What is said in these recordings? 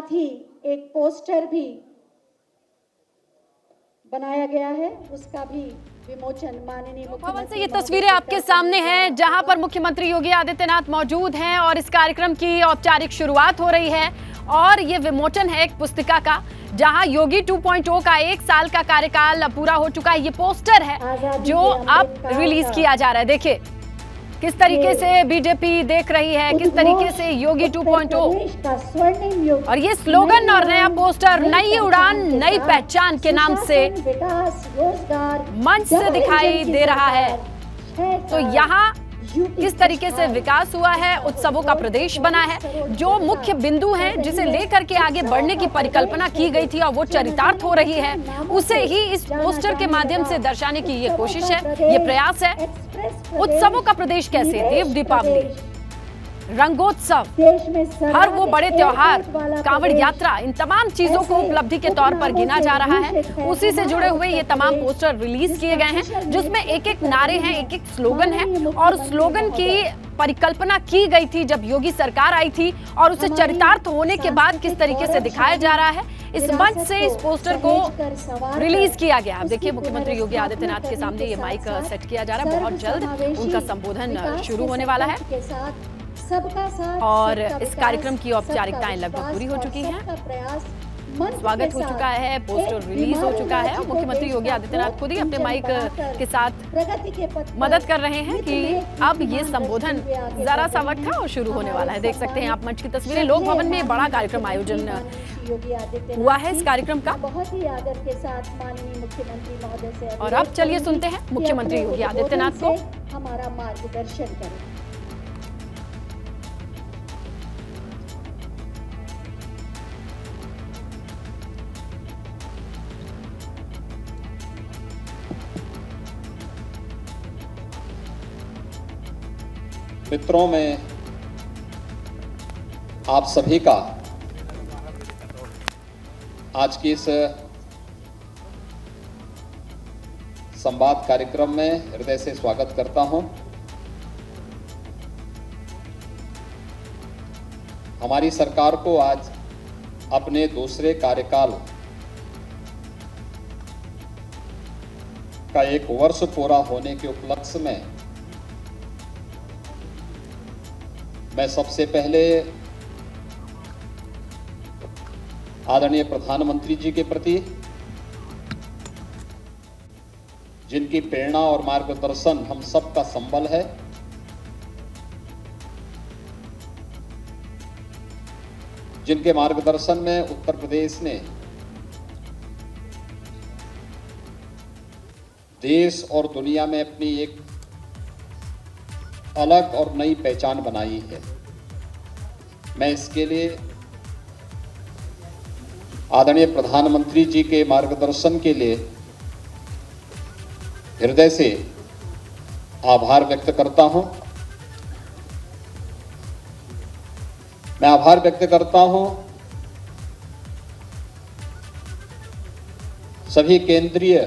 साथ ही एक पोस्टर भी बनाया गया है, उसका भी विमोचन माननीय भवन से ये तस्वीरें आपके सामने हैं जहां पर मुख्यमंत्री योगी आदित्यनाथ मौजूद हैं और इस कार्यक्रम की औपचारिक शुरुआत हो रही है। और ये विमोचन है एक पुस्तिका का जहां योगी 2.0 का 1 साल का कार्यकाल पूरा हो चुका है। ये पोस्टर है जो अब रिलीज किया जा रहा है। देखिए किस तरीके से बीजेपी देख रही है, किस तरीके से योगी 2.0 और ये स्लोगन और नया पोस्टर नई उड़ान नई पहचान के नाम से मंच से दिखाई दे रहा है। तो यहाँ किस तरीके से विकास हुआ है, उत्सवों का प्रदेश बना है, जो मुख्य बिंदु हैं जिसे लेकर के आगे बढ़ने की परिकल्पना की गई थी और वो चरितार्थ हो रही है, उसे ही इस पोस्टर के माध्यम से दर्शाने की ये कोशिश है, ये प्रयास है। उत्सवों का प्रदेश कैसे, देव दीपावली, रंगोत्सव, हर वो बड़े त्योहार, कांवड़ यात्रा, इन तमाम चीजों को उपलब्धि के तौर पर गिना जा रहा है। उसी से जुड़े हुए ये तमाम पोस्टर रिलीज किए गए हैं जिसमें एक एक नारे हैं, एक एक स्लोगन है और स्लोगन की परिकल्पना की गई थी जब योगी सरकार आई थी और उसे चरितार्थ होने के बाद किस तरीके से दिखाया जा रहा है। इस मंच से इस पोस्टर को रिलीज किया गया। अब देखिए मुख्यमंत्री योगी आदित्यनाथ के सामने ये माइक सेट किया जा रहा है। बहुत जल्द उनका संबोधन शुरू होने वाला है और इस कार्यक्रम की औपचारिकताएं लगभग पूरी हो चुकी हैं। स्वागत हो चुका है, पोस्टर रिलीज हो चुका है और मुख्यमंत्री योगी आदित्यनाथ खुद ही अपने माइक के साथ मदद कर रहे हैं कि अब ये संबोधन जरा सा वक्त है और शुरू होने वाला है। देख सकते हैं आप मंच की तस्वीरें। लोक भवन में बड़ा कार्यक्रम आयोजन हुआ है इस कार्यक्रम का बहुत ही आदर के साथ माननीय मुख्यमंत्री महोदय से और अब चलिए सुनते हैं मुख्यमंत्री योगी आदित्यनाथ को। हमारा मार्गदर्शन करें। मित्रों, में आप सभी का आज की इस संवाद कार्यक्रम में हृदय से स्वागत करता हूं। हमारी सरकार को आज अपने दूसरे कार्यकाल का 1 वर्ष पूरा होने के उपलक्ष्य में मैं सबसे पहले आदरणीय प्रधानमंत्री जी के प्रति, जिनकी प्रेरणा और मार्गदर्शन हम सबका संबल है, जिनके मार्गदर्शन में उत्तर प्रदेश ने देश और दुनिया में अपनी एक अलग और नई पहचान बनाई है। मैं इसके लिए आदरणीय प्रधानमंत्री जी के मार्गदर्शन के लिए हृदय से आभार व्यक्त करता हूं। मैं आभार व्यक्त करता हूं सभी केंद्रीय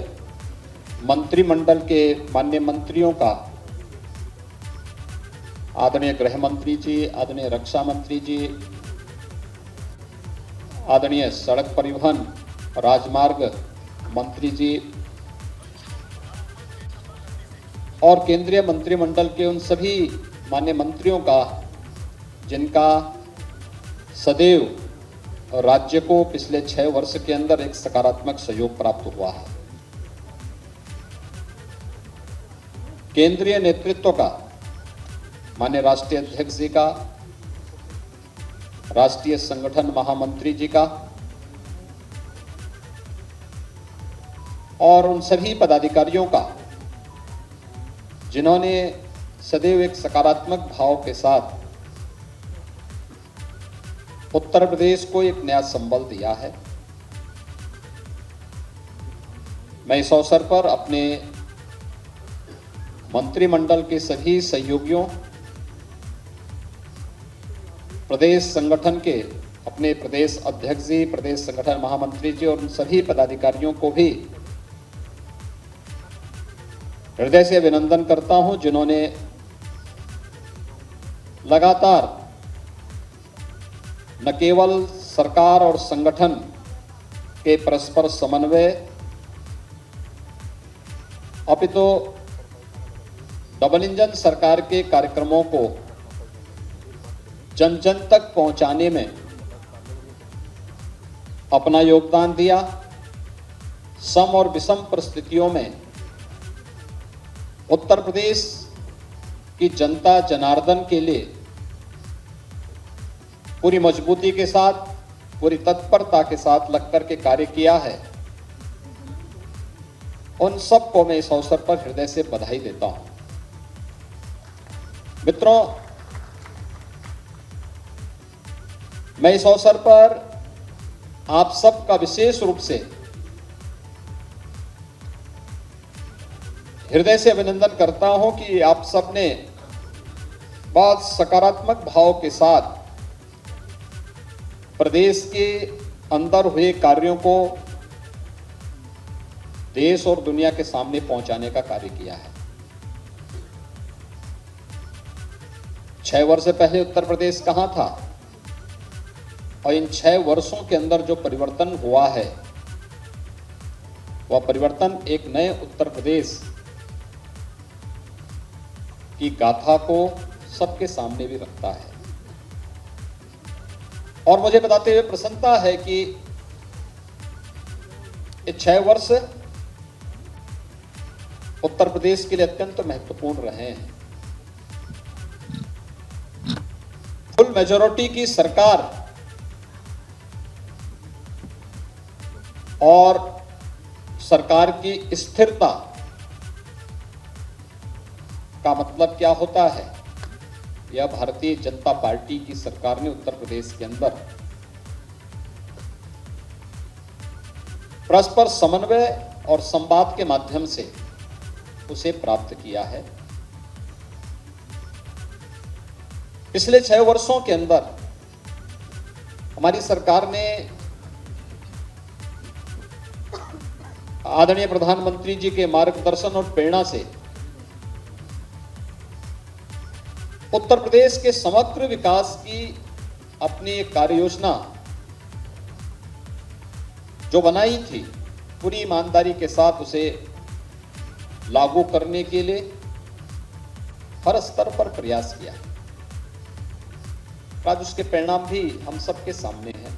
मंत्रिमंडल के माननीय मंत्रियों का, आदरणीय गृह मंत्री जी, आदरणीय रक्षा मंत्री जी, आदरणीय सड़क परिवहन राजमार्ग मंत्री जी और केंद्रीय मंत्रिमंडल के उन सभी माननीय मंत्रियों का जिनका सदैव राज्य को पिछले 6 वर्ष के अंदर एक सकारात्मक सहयोग प्राप्त हुआ है। केंद्रीय नेतृत्व का, माननीय राष्ट्रीय अध्यक्ष जी का, राष्ट्रीय संगठन महामंत्री जी का और उन सभी पदाधिकारियों का जिन्होंने सदैव एक सकारात्मक भाव के साथ उत्तर प्रदेश को एक नया संबल दिया है। मैं इस अवसर पर अपने मंत्रिमंडल के सभी सहयोगियों, प्रदेश संगठन के अपने प्रदेश अध्यक्ष जी, प्रदेश संगठन महामंत्री जी और उन सभी पदाधिकारियों को भी हृदय से अभिनंदन करता हूं, जिन्होंने लगातार न केवल सरकार और संगठन के परस्पर समन्वय अपितु डबल इंजन सरकार के कार्यक्रमों को जन जन तक पहुंचाने में अपना योगदान दिया। सम और विषम परिस्थितियों में उत्तर प्रदेश की जनता जनार्दन के लिए पूरी मजबूती के साथ, पूरी तत्परता के साथ लगकर के कार्य किया है। उन सबको मैं इस अवसर पर हृदय से बधाई देता हूं। मित्रों, मैं इस अवसर पर आप सबका विशेष रूप से हृदय से अभिनंदन करता हूं कि आप सबने बहुत सकारात्मक भाव के साथ प्रदेश के अंदर हुए कार्यों को देश और दुनिया के सामने पहुंचाने का कार्य किया है। 6 वर्ष पहले उत्तर प्रदेश कहां था और इन 6 वर्षों के अंदर जो परिवर्तन हुआ है वह परिवर्तन एक नए उत्तर प्रदेश की गाथा को सबके सामने भी रखता है। और मुझे बताते हुए प्रसन्नता है कि ये 6 वर्ष उत्तर प्रदेश के लिए अत्यंत महत्वपूर्ण रहे हैं। फुल मेजॉरिटी की सरकार और सरकार की स्थिरता का मतलब क्या होता है, यह भारतीय जनता पार्टी की सरकार ने उत्तर प्रदेश के अंदर परस्पर समन्वय और संवाद के माध्यम से उसे प्राप्त किया है। पिछले 6 वर्षों के अंदर हमारी सरकार ने आदरणीय प्रधानमंत्री जी के मार्गदर्शन और प्रेरणा से उत्तर प्रदेश के समग्र विकास की अपनी एक कार्य योजना जो बनाई थी, पूरी ईमानदारी के साथ उसे लागू करने के लिए हर स्तर पर प्रयास किया। आज उसके परिणाम भी हम सबके सामने हैं।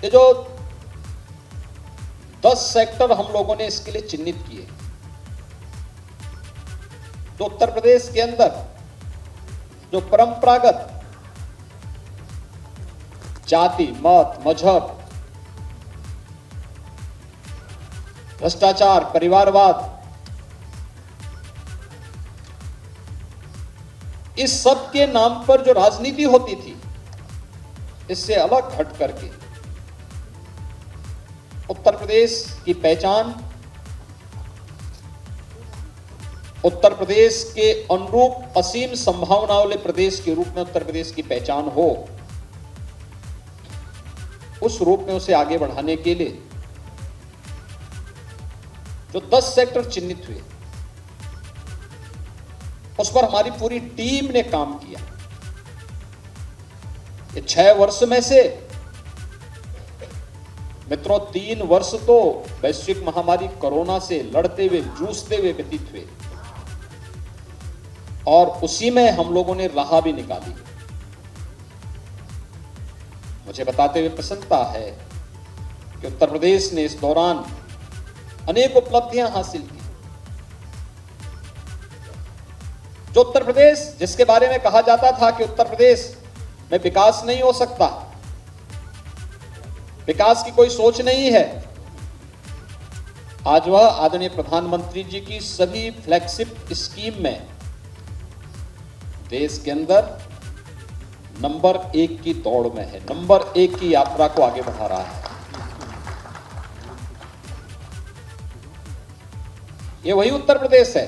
ये जो 10 सेक्टर हम लोगों ने इसके लिए चिन्हित किए, तो उत्तर प्रदेश के अंदर जो परंपरागत जाति, मत, मजहब, भ्रष्टाचार, परिवारवाद, इस सब के नाम पर जो राजनीति होती थी, इससे अलग हट करके उत्तर प्रदेश की पहचान, उत्तर प्रदेश के अनुरूप असीम संभावनाओं वाले प्रदेश के रूप में उत्तर प्रदेश की पहचान हो, उस रूप में उसे आगे बढ़ाने के लिए जो 10 सेक्टर चिन्हित हुए, उस पर हमारी पूरी टीम ने काम किया। ये 6 वर्ष में से मित्रों 3 वर्ष तो वैश्विक महामारी कोरोना से लड़ते हुए, जूझते हुए व्यतीत हुए, और उसी में हम लोगों ने राह भी निकाली। मुझे बताते हुए प्रसन्नता है कि उत्तर प्रदेश ने इस दौरान अनेक उपलब्धियां हासिल की। जो उत्तर प्रदेश जिसके बारे में कहा जाता था कि उत्तर प्रदेश में विकास नहीं हो सकता, विकास की कोई सोच नहीं है, आज वह आदरणीय प्रधानमंत्री जी की सभी फ्लैगशिप स्कीम में देश के अंदर नंबर 1 की दौड़ में है, नंबर 1 की यात्रा को आगे बढ़ा रहा है। ये वही उत्तर प्रदेश है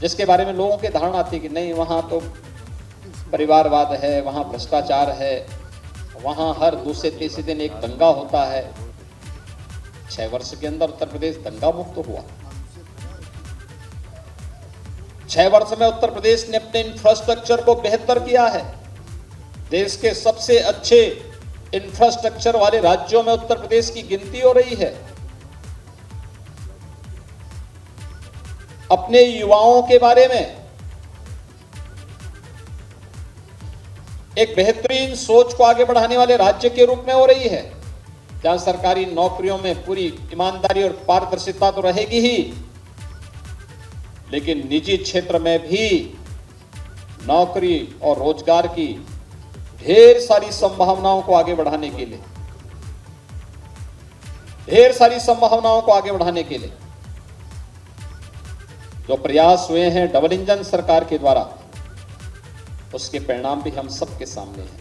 जिसके बारे में लोगों की धारणा आती है कि नहीं, वहां तो परिवारवाद है, वहां भ्रष्टाचार है, वहां हर दूसरे तीसरे दिन एक दंगा होता है। 6 वर्ष के अंदर उत्तर प्रदेश दंगा मुक्त हुआ। 6 वर्ष में उत्तर प्रदेश ने अपने इंफ्रास्ट्रक्चर को बेहतर किया है। देश के सबसे अच्छे इंफ्रास्ट्रक्चर वाले राज्यों में उत्तर प्रदेश की गिनती हो रही है। अपने युवाओं के बारे में एक बेहतरीन सोच को आगे बढ़ाने वाले राज्य के रूप में हो रही है, जहां सरकारी नौकरियों में पूरी ईमानदारी और पारदर्शिता तो रहेगी ही, लेकिन निजी क्षेत्र में भी नौकरी और रोजगार की ढेर सारी संभावनाओं को आगे बढ़ाने के लिए जो प्रयास हुए हैं डबल इंजन सरकार के द्वारा, उसके परिणाम भी हम सबके सामने हैं।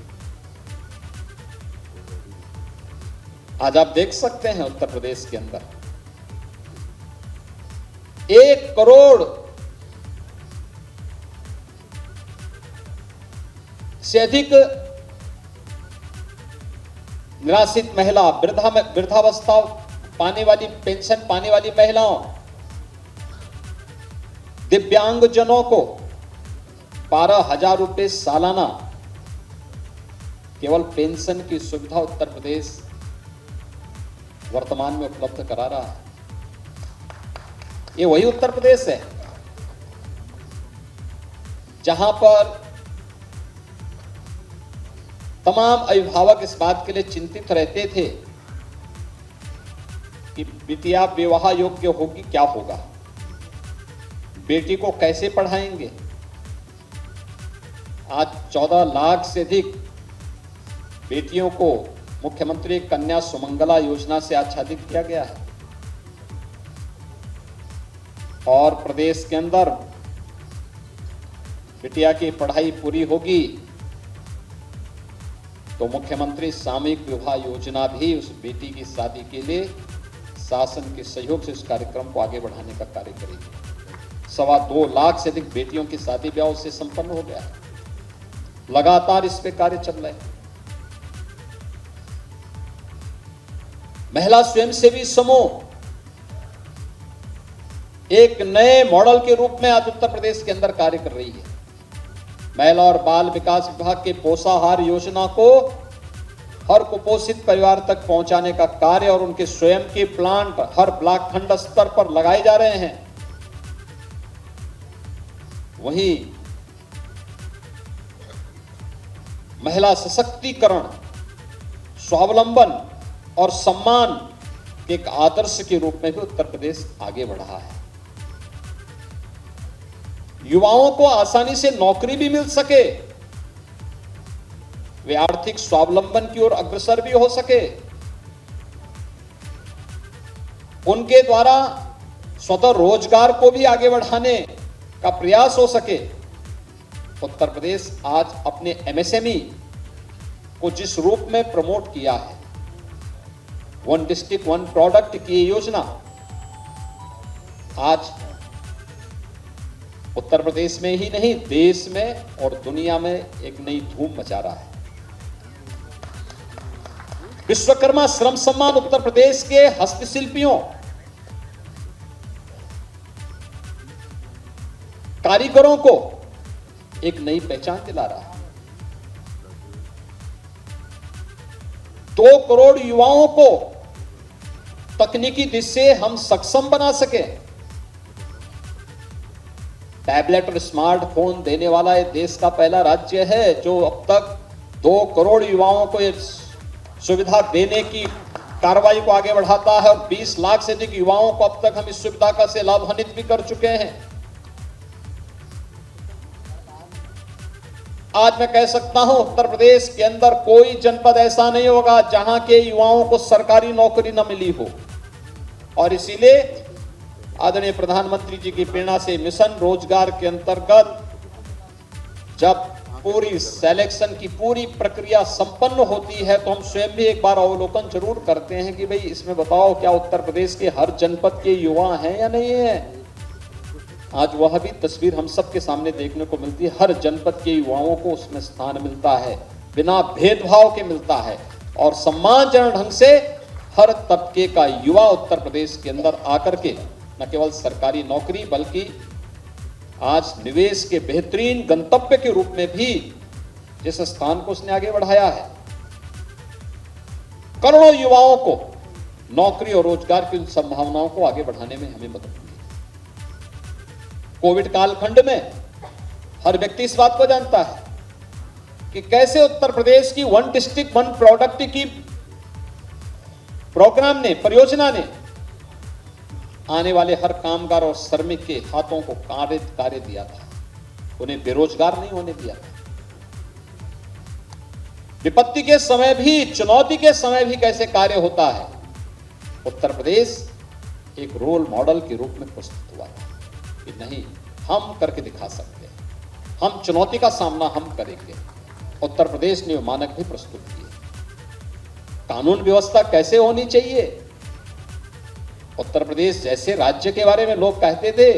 आज आप देख सकते हैं उत्तर प्रदेश के अंदर 1 करोड़ से अधिक निराश्रित महिला, वृद्धावस्था पाने वाली, पेंशन पाने वाली महिलाओं, दिव्यांगजनों को 12,000 रुपए सालाना केवल पेंशन की सुविधा उत्तर प्रदेश वर्तमान में उपलब्ध करा रहा है। ये वही उत्तर प्रदेश है जहां पर तमाम अभिभावक इस बात के लिए चिंतित रहते थे कि बिटिया विवाह योग्य होगी, क्या होगा, बेटी को कैसे पढ़ाएंगे। आज 14 लाख से अधिक बेटियों को मुख्यमंत्री कन्या सुमंगला योजना से आच्छादित किया गया है और प्रदेश के अंदर बिटिया की पढ़ाई पूरी होगी तो मुख्यमंत्री सामूहिक विवाह योजना भी उस बेटी की शादी के लिए शासन के सहयोग से उस कार्यक्रम को आगे बढ़ाने का कार्य करेगी। 2.25 लाख से अधिक बेटियों की शादी ब्याह उससे संपन्न हो गया है। लगातार इस पे कार्य चल रहे हैं। महिला स्वयंसेवी समूह एक नए मॉडल के रूप में आज उत्तर प्रदेश के अंदर कार्य कर रही है। महिला और बाल विकास विभाग के पोषाहार योजना को हर कुपोषित परिवार तक पहुंचाने का कार्य और उनके स्वयं के प्लांट हर ब्लॉक खंड स्तर पर लगाए जा रहे हैं। वहीं महिला सशक्तिकरण, स्वावलंबन और सम्मान के एक आदर्श के रूप में भी उत्तर प्रदेश आगे बढ़ा है। युवाओं को आसानी से नौकरी भी मिल सके, वे आर्थिक स्वावलंबन की ओर अग्रसर भी हो सके, उनके द्वारा स्वतः रोजगार को भी आगे बढ़ाने का प्रयास हो सके। उत्तर प्रदेश आज अपने एमएसएमई को जिस रूप में प्रमोट किया है, 1 डिस्ट्रिक्ट 1 प्रोडक्ट की योजना आज उत्तर प्रदेश में ही नहीं, देश में और दुनिया में एक नई धूम मचा रहा है। विश्वकर्मा श्रम सम्मान उत्तर प्रदेश के हस्तशिल्पियों, कारीगरों को एक नई पहचान दिला रहा है। 2 करोड़ युवाओं को तकनीकी दिशा से हम सक्षम बना सके। टैबलेट और स्मार्टफोन देने वाला ये देश का पहला राज्य है जो अब तक 2 करोड़ युवाओं को ये सुविधा देने की कार्रवाई को आगे बढ़ाता है और 20 लाख से अधिक युवाओं को अब तक हम इस सुविधा का से लाभान्वित भी कर चुके हैं। आज मैं कह सकता हूं उत्तर प्रदेश के अंदर कोई जनपद ऐसा नहीं होगा जहां के युवाओं को सरकारी नौकरी न मिली हो और इसीलिए आदरणीय प्रधानमंत्री जी की प्रेरणा से मिशन रोजगार के अंतर्गत जब पूरी सिलेक्शन की पूरी प्रक्रिया संपन्न होती है तो हम स्वयं भी एक बार अवलोकन जरूर करते हैं कि भाई इसमें बताओ क्या उत्तर प्रदेश के हर जनपद के युवा हैं या नहीं है। आज वह भी तस्वीर हम सबके सामने देखने को मिलती है। हर जनपद के युवाओं को उसमें स्थान मिलता है, बिना भेदभाव के मिलता है और सम्मानजनक ढंग से हर तबके का युवा उत्तर प्रदेश के अंदर आकर के न केवल सरकारी नौकरी बल्कि आज निवेश के बेहतरीन गंतव्य के रूप में भी जिस स्थान को उसने आगे बढ़ाया है, करोड़ों युवाओं को नौकरी और रोजगार की उन संभावनाओं को आगे बढ़ाने में हमें मदद मिली। कोविड कालखंड में हर व्यक्ति इस बात को जानता है कि कैसे उत्तर प्रदेश की वन डिस्ट्रिक्ट वन प्रोडक्ट की प्रोग्राम ने, परियोजना ने आने वाले हर कामगार और श्रमिक के हाथों को कार्य दिया था, उन्हें बेरोजगार नहीं होने दिया था। विपत्ति के समय भी, चुनौती के समय भी कैसे कार्य होता है, उत्तर प्रदेश एक रोल मॉडल के रूप में प्रस्तुत हुआ था कि नहीं, हम करके दिखा सकते हैं, हम चुनौती का सामना हम करेंगे। उत्तर प्रदेश ने मानक भी प्रस्तुत किए। कानून व्यवस्था कैसे होनी चाहिए, उत्तर प्रदेश जैसे राज्य के बारे में लोग कहते थे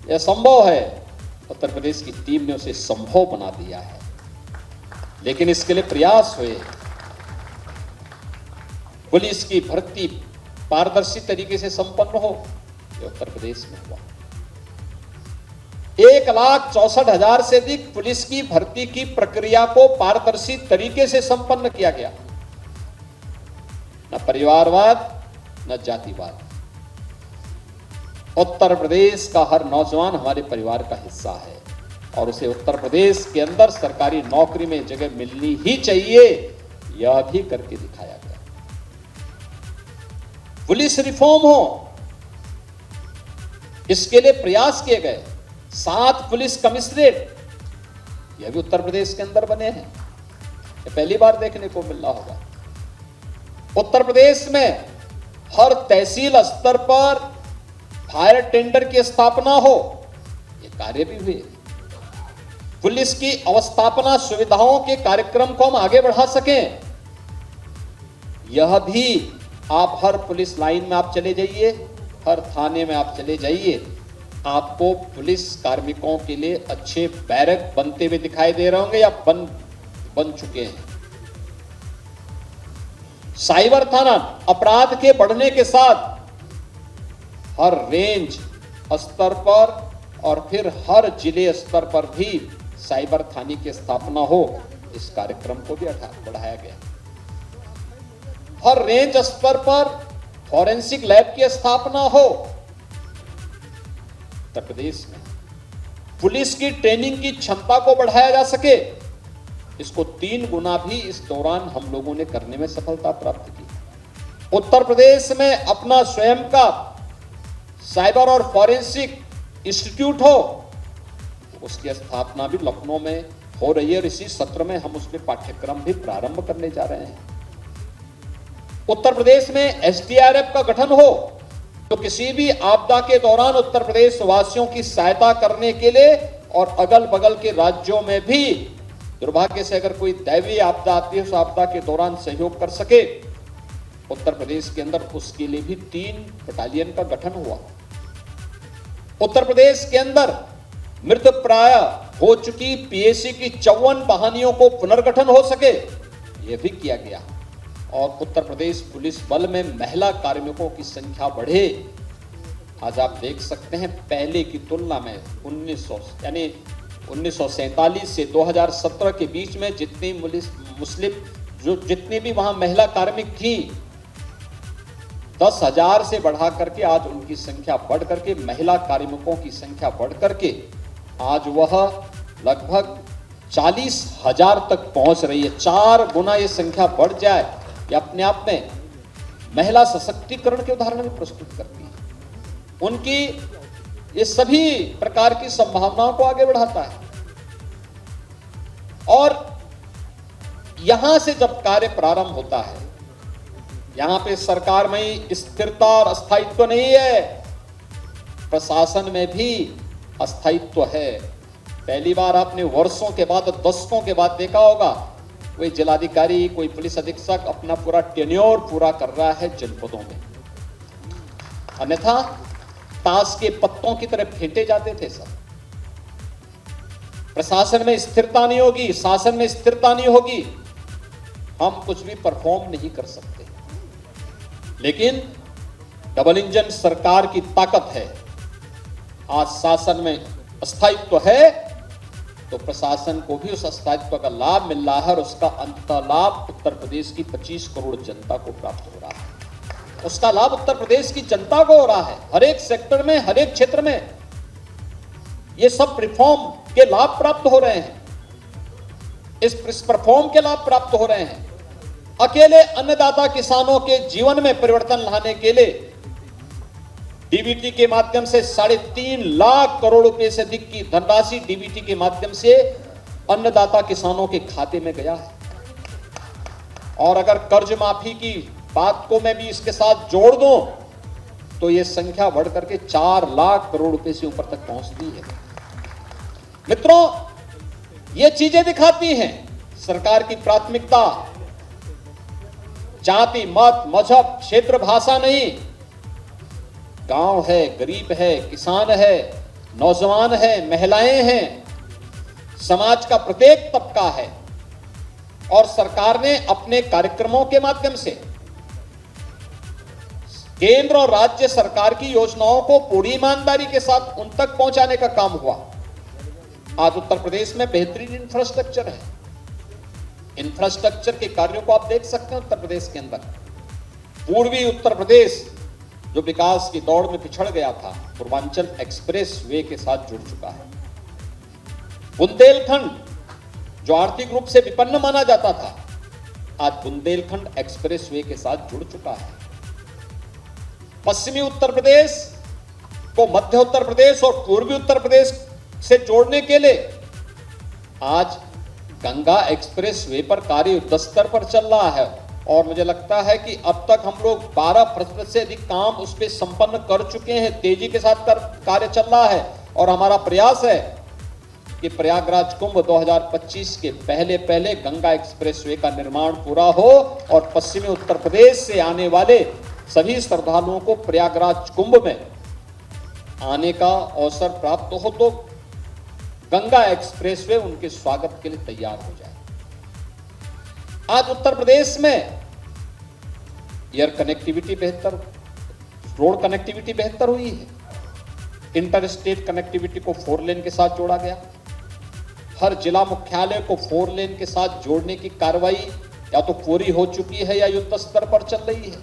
यह संभव है, उत्तर प्रदेश की टीम ने उसे संभव बना दिया है। लेकिन इसके लिए प्रयास हुए। पुलिस की भर्ती पारदर्शी तरीके से संपन्न हो, ये उत्तर प्रदेश में हुआ। 1,64,000 से अधिक पुलिस की भर्ती की प्रक्रिया को पारदर्शी तरीके से संपन्न किया गया। न परिवारवाद न जातिवाद। उत्तर प्रदेश का हर नौजवान हमारे परिवार का हिस्सा है और उसे उत्तर प्रदेश के अंदर सरकारी नौकरी में जगह मिलनी ही चाहिए, यह भी करके दिखाया गया। पुलिस रिफॉर्म हो, इसके लिए प्रयास किए गए। 7 पुलिस कमिश्नरेट यह भी उत्तर प्रदेश के अंदर बने हैं, ये पहली बार देखने को मिल रहा होगा। उत्तर प्रदेश में हर तहसील स्तर पर फायर टेंडर की स्थापना हो, ये कार्य भी हुए। पुलिस की अवस्थापना सुविधाओं के कार्यक्रम को हम आगे बढ़ा सकें, यह भी आप हर पुलिस लाइन में आप चले जाइए, हर थाने में आप चले जाइए, आपको पुलिस कार्मिकों के लिए अच्छे बैरक बनते हुए दिखाई दे रहे होंगे या बन चुके हैं। साइबर थाना अपराध के बढ़ने के साथ हर रेंज स्तर पर और फिर हर जिले स्तर पर भी साइबर थाने की स्थापना हो, इस कार्यक्रम को भी बढ़ाया गया। हर रेंज स्तर पर फॉरेंसिक लैब की स्थापना हो। उत्तर प्रदेश में पुलिस की ट्रेनिंग की क्षमता को बढ़ाया जा सके, इसको 3 गुना भी इस दौरान हम लोगों ने करने में सफलता प्राप्त की। उत्तर प्रदेश में अपना स्वयं का साइबर और फॉरेंसिक इंस्टीट्यूट हो, उसकी स्थापना भी लखनऊ में हो रही है और इसी सत्र में हम उसमें पाठ्यक्रम भी प्रारंभ करने जा रहे हैं। उत्तर प्रदेश में एसडीआरएफ का गठन हो, तो किसी भी आपदा के दौरान उत्तर प्रदेश वासियों की सहायता करने के लिए और अगल बगल के राज्यों में भी दुर्भाग्य से अगर कोई दैवीय आपदा आती है, उस आपदा के दौरान सहयोग कर सके, उत्तर प्रदेश के अंदर उसके लिए भी 3 बटालियन का गठन हुआ। उत्तर प्रदेश के अंदर मृत प्राय हो चुकी पीएसी की 54 वाहिनियों को पुनर्गठन हो सके, यह भी किया गया और उत्तर प्रदेश पुलिस बल में महिला कार्मिकों की संख्या बढ़े। आज आप देख सकते हैं पहले की तुलना में 1947 से 2017 के बीच में जितनी जितनी भी वहां महिला कार्मिक थी, 10,000 से बढ़ा करके आज उनकी संख्या बढ़ करके, महिला कार्मिकों की संख्या बढ़ करके आज वह लगभग 40,000 तक पहुंच रही है। 4 गुना ये संख्या बढ़ जाए, ये अपने आप में महिला सशक्तिकरण के उदाहरण भी प्रस्तुत करती है। उनकी ये सभी प्रकार की संभावनाओं को आगे बढ़ाता है और यहां से जब कार्य प्रारंभ होता है, यहां पे सरकार में स्थिरता और स्थायित्व नहीं है, प्रशासन में भी अस्थायित्व है। पहली बार आपने वर्षों के बाद, दशकों के बाद देखा होगा, कोई जिलाधिकारी, कोई पुलिस अधीक्षक अपना पूरा टेन्योर पूरा कर रहा है जनपदों में, अन्यथा ताश के पत्तों की तरह फेंटे जाते थे सब। प्रशासन में स्थिरता नहीं होगी, शासन में स्थिरता नहीं होगी, हम कुछ भी परफॉर्म नहीं कर सकते। लेकिन डबल इंजन सरकार की ताकत है, आज शासन में स्थायित्व है तो प्रशासन को भी उस स्थायित्व का लाभ मिल रहा है और उसका अंततः लाभ उत्तर प्रदेश की 25 करोड़ जनता को प्राप्त हो रहा है। उसका लाभ उत्तर प्रदेश की जनता को हो रहा है। हर एक सेक्टर में, हर एक क्षेत्र में ये सब रिफॉर्म के लाभ प्राप्त हो रहे हैं, इस रिफॉर्म के लाभ प्राप्त हो रहे हैं। अकेले अन्नदाता किसानों के जीवन में परिवर्तन लाने के लिए डीबीटी के माध्यम से 3.5 लाख करोड़ रुपए से अधिक की धनराशि डीबीटी के माध्यम से अन्नदाता किसानों के खाते में गया है। और अगर कर्ज माफी की बात को मैं भी इसके साथ जोड़ दूं तो यह संख्या बढ़कर के 4 लाख करोड़ रुपए से ऊपर तक पहुंचती है। मित्रों, ये चीजें दिखाती हैं सरकार की प्राथमिकता जाति, मत, मजहब, क्षेत्र, भाषा नहीं। गांव है, गरीब है, किसान है, नौजवान है, महिलाएं हैं, समाज का प्रत्येक तबका है। और सरकार ने अपने कार्यक्रमों के माध्यम से केंद्र और राज्य सरकार की योजनाओं को पूरी ईमानदारी के साथ उन तक पहुंचाने का काम हुआ। आज उत्तर प्रदेश में बेहतरीन इंफ्रास्ट्रक्चर है। इंफ्रास्ट्रक्चर के कार्यों को आप देख सकते हैं उत्तर प्रदेश के अंदर। पूर्वी उत्तर प्रदेश जो विकास की दौड़ में पिछड़ गया था, पूर्वांचल एक्सप्रेस वे के साथ जुड़ चुका है। बुंदेलखंड जो आर्थिक रूप से विपन्न माना जाता था, आज बुंदेलखंड एक्सप्रेस वे के साथ जुड़ चुका है। पश्चिमी उत्तर प्रदेश को मध्य उत्तर प्रदेश और पूर्वी उत्तर प्रदेश से जोड़ने के लिए आज गंगा एक्सप्रेस वे पर कार्य युद्ध स्तर पर चल रहा है। और मुझे लगता है कि अब तक हम लोग 12% से अधिक काम उस पर संपन्न कर चुके हैं। तेजी के साथ कार्य चल रहा है और हमारा प्रयास है कि प्रयागराज कुंभ 2025 के पहले गंगा एक्सप्रेस वे का निर्माण पूरा हो और पश्चिमी उत्तर प्रदेश से आने वाले सभी श्रद्धालुओं को प्रयागराज कुंभ में आने का अवसर प्राप्त हो तो गंगा एक्सप्रेस वे उनके स्वागत के लिए तैयार हो जाए। आज उत्तर प्रदेश में एयर कनेक्टिविटी बेहतर, रोड कनेक्टिविटी बेहतर हुई है। इंटर स्टेट कनेक्टिविटी को 4 लेन के साथ जोड़ा गया। हर जिला मुख्यालय को 4 लेन के साथ जोड़ने की कार्रवाई या तो पूरी हो चुकी है या युद्ध स्तर पर चल रही है।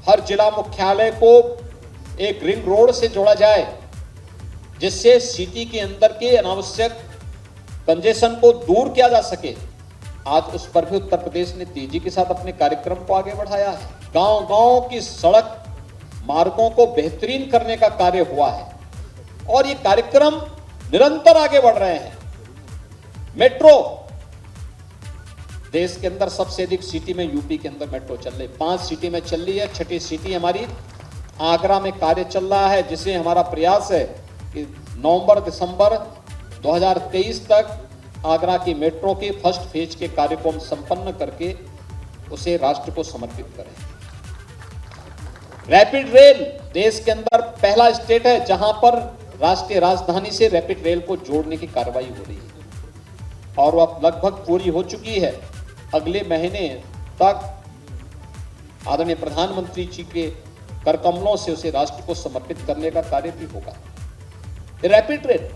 हर जिला मुख्यालय को एक रिंग रोड से जोड़ा जाए जिससे सिटी के अंदर के अनावश्यक कंजेशन को दूर किया जा सके। आज उस पर भी उत्तर प्रदेश ने तेजी के साथ अपने कार्यक्रम को आगे बढ़ाया है। गांव-गांव की सड़क मार्गों को बेहतरीन करने का कार्य हुआ है और ये कार्यक्रम निरंतर आगे बढ़ रहे हैं। मेट्रो देश के अंदर सबसे अधिक सिटी में यूपी के अंदर मेट्रो चल रही, 5 सिटी में चल रही है। 6ठी सिटी हमारी आगरा में कार्य चल रहा है, जिसे हमारा प्रयास है कि नवंबर दिसंबर 2023 तक आगरा की मेट्रो के फर्स्ट फेज के कार्य को हम संपन्न करके उसे राष्ट्र को समर्पित करें। रैपिड रेल देश के अंदर पहला स्टेट है जहां पर राष्ट्रीय राजधानी से रैपिड रेल को जोड़ने की कार्रवाई हो रही है और वह लगभग पूरी हो चुकी है। अगले महीने तक आदरणीय प्रधानमंत्री जी के कर कमलों से उसे राष्ट्र को समर्पित करने का कार्य भी होगा। रैपिड रेल,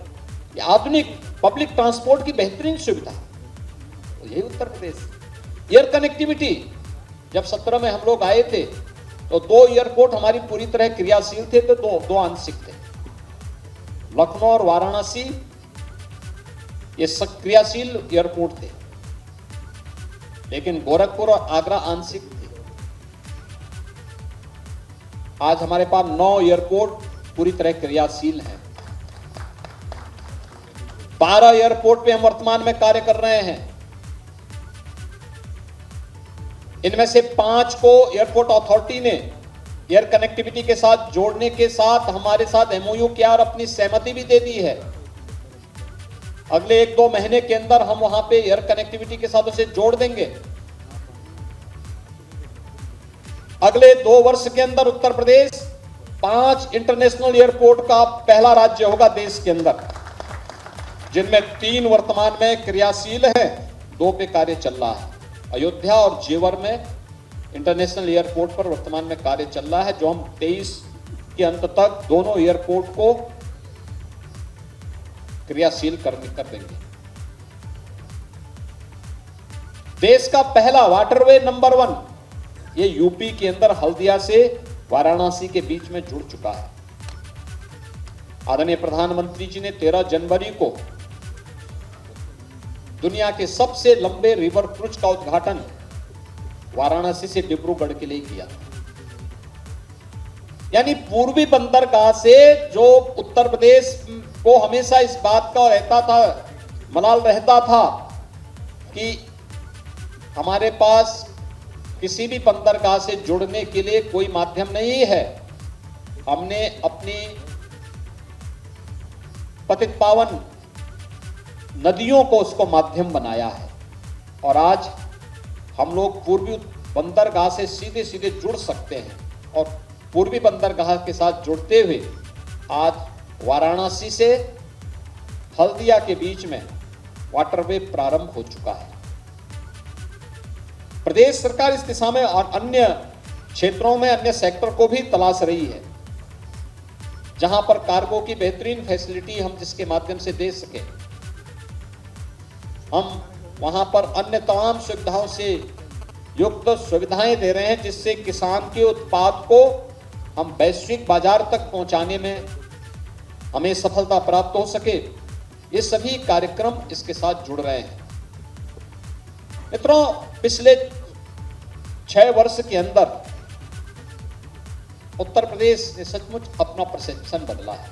आधुनिक पब्लिक ट्रांसपोर्ट की बेहतरीन सुविधा, तो यही उत्तर प्रदेश। एयर कनेक्टिविटी, जब 17 में हम लोग आए थे तो 2 एयरपोर्ट हमारी पूरी तरह क्रियाशील थे, तो दो आंशिक थे। लखनऊ और वाराणसी ये क्रियाशील एयरपोर्ट थे, लेकिन गोरखपुर और आगरा आंशिक थे। आज हमारे पास 9 एयरपोर्ट पूरी तरह क्रियाशील हैं। 12 एयरपोर्ट पे हम वर्तमान में कार्य कर रहे हैं। इनमें से 5 को एयरपोर्ट अथॉरिटी ने एयर कनेक्टिविटी के साथ जोड़ने के साथ हमारे साथ एमओयू किया और अपनी सहमति भी दे दी है। अगले 1-2 महीने के अंदर हम वहां पे एयर कनेक्टिविटी के साथ उसे जोड़ देंगे। अगले 2 वर्ष के अंदर उत्तर प्रदेश 5 इंटरनेशनल एयरपोर्ट का पहला राज्य होगा देश के अंदर, जिनमें 3 वर्तमान में क्रियाशील हैं, 2 पे कार्य चल रहा है। अयोध्या और जेवर में इंटरनेशनल एयरपोर्ट पर वर्तमान में कार्य चल रहा है, जो हम 23 के अंत तक दोनों एयरपोर्ट को क्रियाशील कर देंगे। देश का पहला वाटरवे नंबर 1 ये यूपी के अंदर हल्दिया से वाराणसी के बीच में जुड़ चुका है। आदरणीय प्रधानमंत्री जी ने 13 जनवरी को दुनिया के सबसे लंबे रिवर क्रूज का उद्घाटन वाराणसी से डिब्रूगढ़ के लिए किया। यानी पूर्वी बंदरगाह से जो उत्तर प्रदेश को हमेशा इस बात का रहता था, मलाल रहता था कि हमारे पास किसी भी बंदरगाह से जुड़ने के लिए कोई माध्यम नहीं है, हमने अपनी पतित पावन नदियों को उसको माध्यम बनाया है। और आज हम लोग पूर्वी बंदरगाह से सीधे सीधे जुड़ सकते हैं और पूर्वी बंदरगाह के साथ जुड़ते हुए आज वाराणसी से हल्दिया के बीच में वाटरवे प्रारंभ हो चुका है। प्रदेश सरकार इस दिशा में और अन्य क्षेत्रों में अन्य सेक्टर को भी तलाश रही है, जहां पर कार्गो की बेहतरीन फैसिलिटी हम जिसके माध्यम से दे सके। हम वहां पर अन्य तमाम सुविधाओं से युक्त सुविधाएं दे रहे हैं, जिससे किसान के उत्पाद को हम वैश्विक बाजार तक पहुंचाने में हमें सफलता प्राप्त हो सके। ये सभी कार्यक्रम इसके साथ जुड़ रहे हैं। मित्रों, पिछले 6 वर्ष के अंदर उत्तर प्रदेश ने सचमुच अपना परसेप्शन बदला है।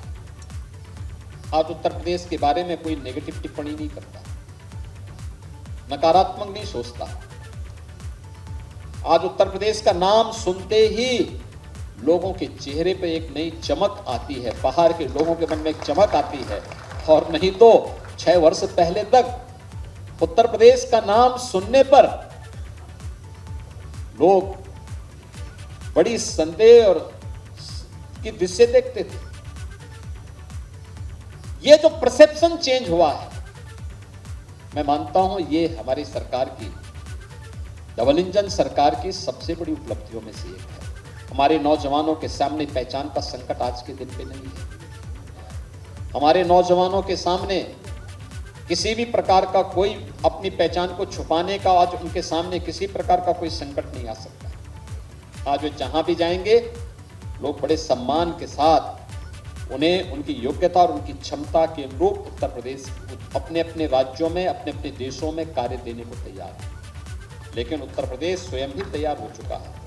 आज उत्तर प्रदेश के बारे में कोई नेगेटिव टिप्पणी नहीं करता, नकारात्मक नहीं सोचता। आज उत्तर प्रदेश का नाम सुनते ही लोगों के चेहरे पे एक नई चमक आती है, बाहर के लोगों के मन में एक चमक आती है। और नहीं तो 6 वर्ष पहले तक उत्तर प्रदेश का नाम सुनने पर लोग बड़ी संदेह और की दृष्टि से देखते थे। ये जो परसेप्शन चेंज हुआ है, मैं मानता हूं ये हमारी सरकार की, डबल इंजन सरकार की सबसे बड़ी उपलब्धियों में से एक है। हमारे नौजवानों के सामने पहचान का संकट आज के दिन पे नहीं है। हमारे नौजवानों के सामने किसी भी प्रकार का कोई अपनी पहचान को छुपाने का आज उनके सामने किसी प्रकार का कोई संकट नहीं आ सकता। आज वे जहां भी जाएंगे लोग बड़े सम्मान के साथ उन्हें उनकी योग्यता और उनकी क्षमता के अनुरूप उत्तर प्रदेश अपने अपने राज्यों में अपने अपने देशों में कार्य देने को तैयार है। लेकिन उत्तर प्रदेश स्वयं भी तैयार हो चुका है।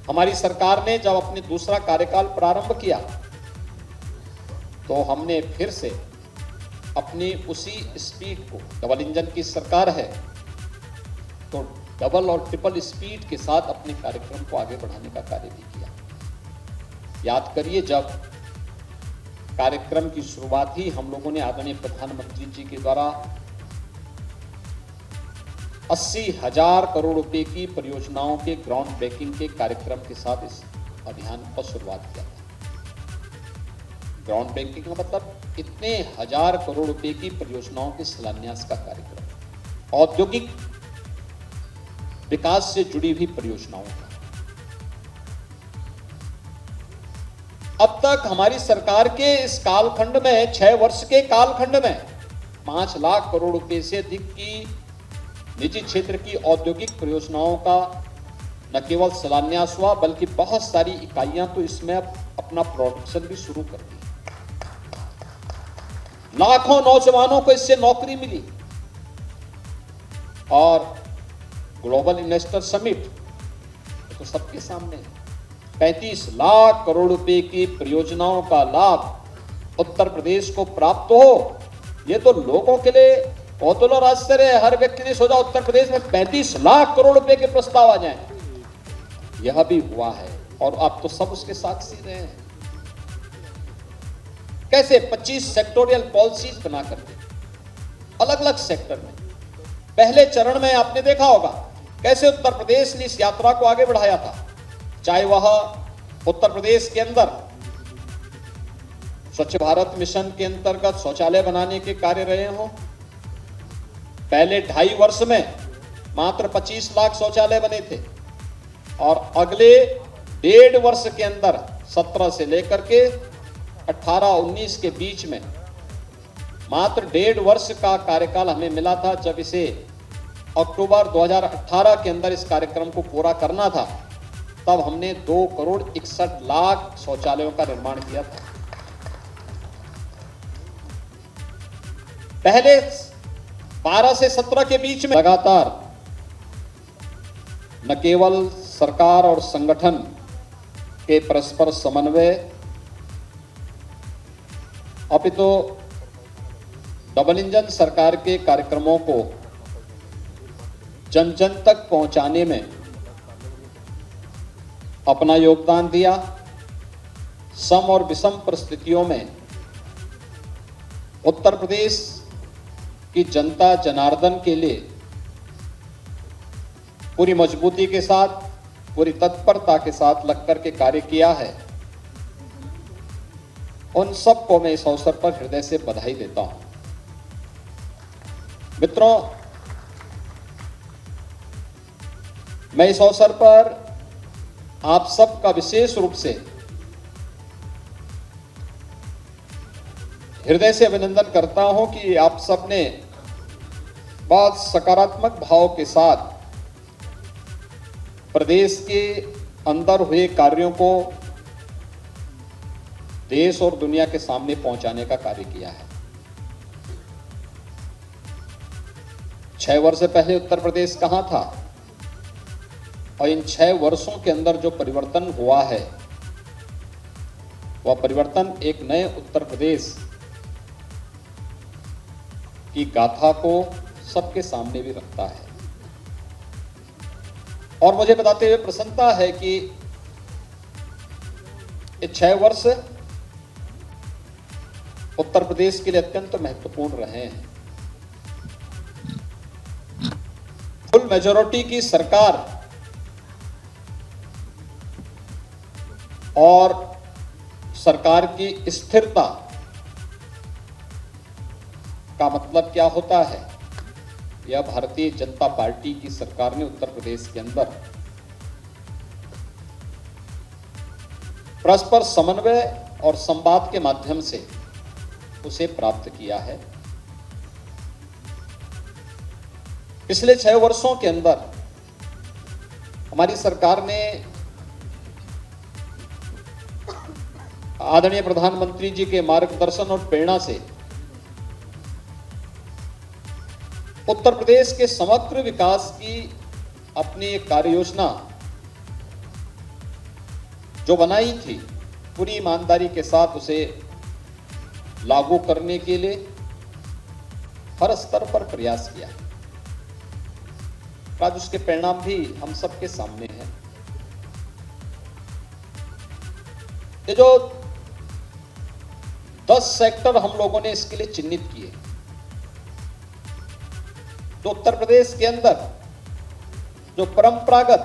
हमारी सरकार ने जब अपने दूसरा कार्यकाल प्रारंभ किया तो हमने फिर से अपनी उसी स्पीड को, डबल इंजन की सरकार है तो डबल और ट्रिपल स्पीड के साथ अपने कार्यक्रम को आगे बढ़ाने का कार्य भी किया। याद करिए, जब कार्यक्रम की शुरुआत ही हम लोगों ने आदरणीय प्रधानमंत्री जी के द्वारा 80,000 करोड़ रुपए की परियोजनाओं के ग्राउंड ब्रेकिंग के कार्यक्रम के साथ इस अभियान पर शुरुआत किया था। ग्राउंड ब्रेकिंग का मतलब इतने 1000 करोड़ रुपए की परियोजनाओं के शिलान्यास का कार्यक्रम, औद्योगिक विकास से जुड़ी हुई परियोजनाओं का। अब तक हमारी सरकार के इस कालखंड में, 6 वर्ष के कालखंड में 5 लाख करोड़ रुपए से अधिक की निजी क्षेत्र की औद्योगिक परियोजनाओं का न केवल शिलान्यास हुआ बल्कि बहुत सारी इकाइयां तो इसमें अपना प्रोडक्शन भी शुरू कर दी। लाखों नौजवानों को इससे नौकरी मिली। और ग्लोबल इन्वेस्टर समिट तो सबके सामने है। 35 लाख करोड़ रुपए की परियोजनाओं का लाभ उत्तर प्रदेश को प्राप्त हो, ये तो लोगों के लिए कौतूहल और आश्चर्य है। हर व्यक्ति ने सोचा उत्तर प्रदेश में 35 लाख करोड़ रुपए के प्रस्ताव आ जाएं। यह भी हुआ है और आप तो सब उसके साक्षी रहे हैं। कैसे 25 सेक्टोरियल पॉलिसीज बना करके अलग अलग सेक्टर में, पहले चरण में आपने देखा होगा कैसे उत्तर प्रदेश ने इस यात्रा को आगे बढ़ाया था। चाहे वह उत्तर प्रदेश के अंदर स्वच्छ भारत मिशन के अंतर्गत शौचालय बनाने के कार्य रहे हों। पहले 2.5 वर्ष में मात्र 25 लाख शौचालय बने थे और अगले 1.5 वर्ष के अंदर 17 से लेकर के 18-19 के बीच में मात्र 1.5 वर्ष का कार्यकाल हमें मिला था। जब इसे अक्टूबर 2018 के अंदर इस कार्यक्रम को पूरा करना था, तब हमने 2,61,00,000 शौचालयों का निर्माण किया था। पहले 12 से 17 के बीच में लगातार न केवल सरकार और संगठन के परस्पर समन्वय, अपितु डबल इंजन सरकार के कार्यक्रमों को जन जन तक पहुंचाने में अपना योगदान दिया। सम और विषम परिस्थितियों में उत्तर प्रदेश की जनता जनार्दन के लिए पूरी मजबूती के साथ, पूरी तत्परता के साथ लगकर के कार्य किया है। उन सबको मैं इस अवसर पर हृदय से बधाई देता हूं। मित्रों, मैं इस अवसर पर आप सबका विशेष रूप से हृदय से अभिनंदन करता हूं कि आप सबने बहुत सकारात्मक भाव के साथ प्रदेश के अंदर हुए कार्यों को देश और दुनिया के सामने पहुंचाने का कार्य किया है। 6 वर्ष पहले उत्तर प्रदेश कहां था, और इन 6 वर्षों के अंदर जो परिवर्तन हुआ है, वह परिवर्तन एक नए उत्तर प्रदेश की गाथा को सबके सामने भी रखता है। और मुझे बताते हुए प्रसन्नता है कि ये 6 वर्ष उत्तर प्रदेश के लिए अत्यंत महत्वपूर्ण रहे हैं। फुल मेजॉरिटी की सरकार और सरकार की स्थिरता का मतलब क्या होता है, यह भारतीय जनता पार्टी की सरकार ने उत्तर प्रदेश के अंदर परस्पर समन्वय और संवाद के माध्यम से उसे प्राप्त किया है। पिछले 6 वर्षों के अंदर हमारी सरकार ने आदरणीय प्रधानमंत्री जी के मार्गदर्शन और प्रेरणा से उत्तर प्रदेश के समग्र विकास की अपनी एक कार्य योजना जो बनाई थी, पूरी ईमानदारी के साथ उसे लागू करने के लिए हर स्तर पर प्रयास किया। आज उसके परिणाम भी हम सबके सामने हैं। ये जो 10 सेक्टर हम लोगों ने इसके लिए चिन्हित किए, तो उत्तर प्रदेश के अंदर जो परंपरागत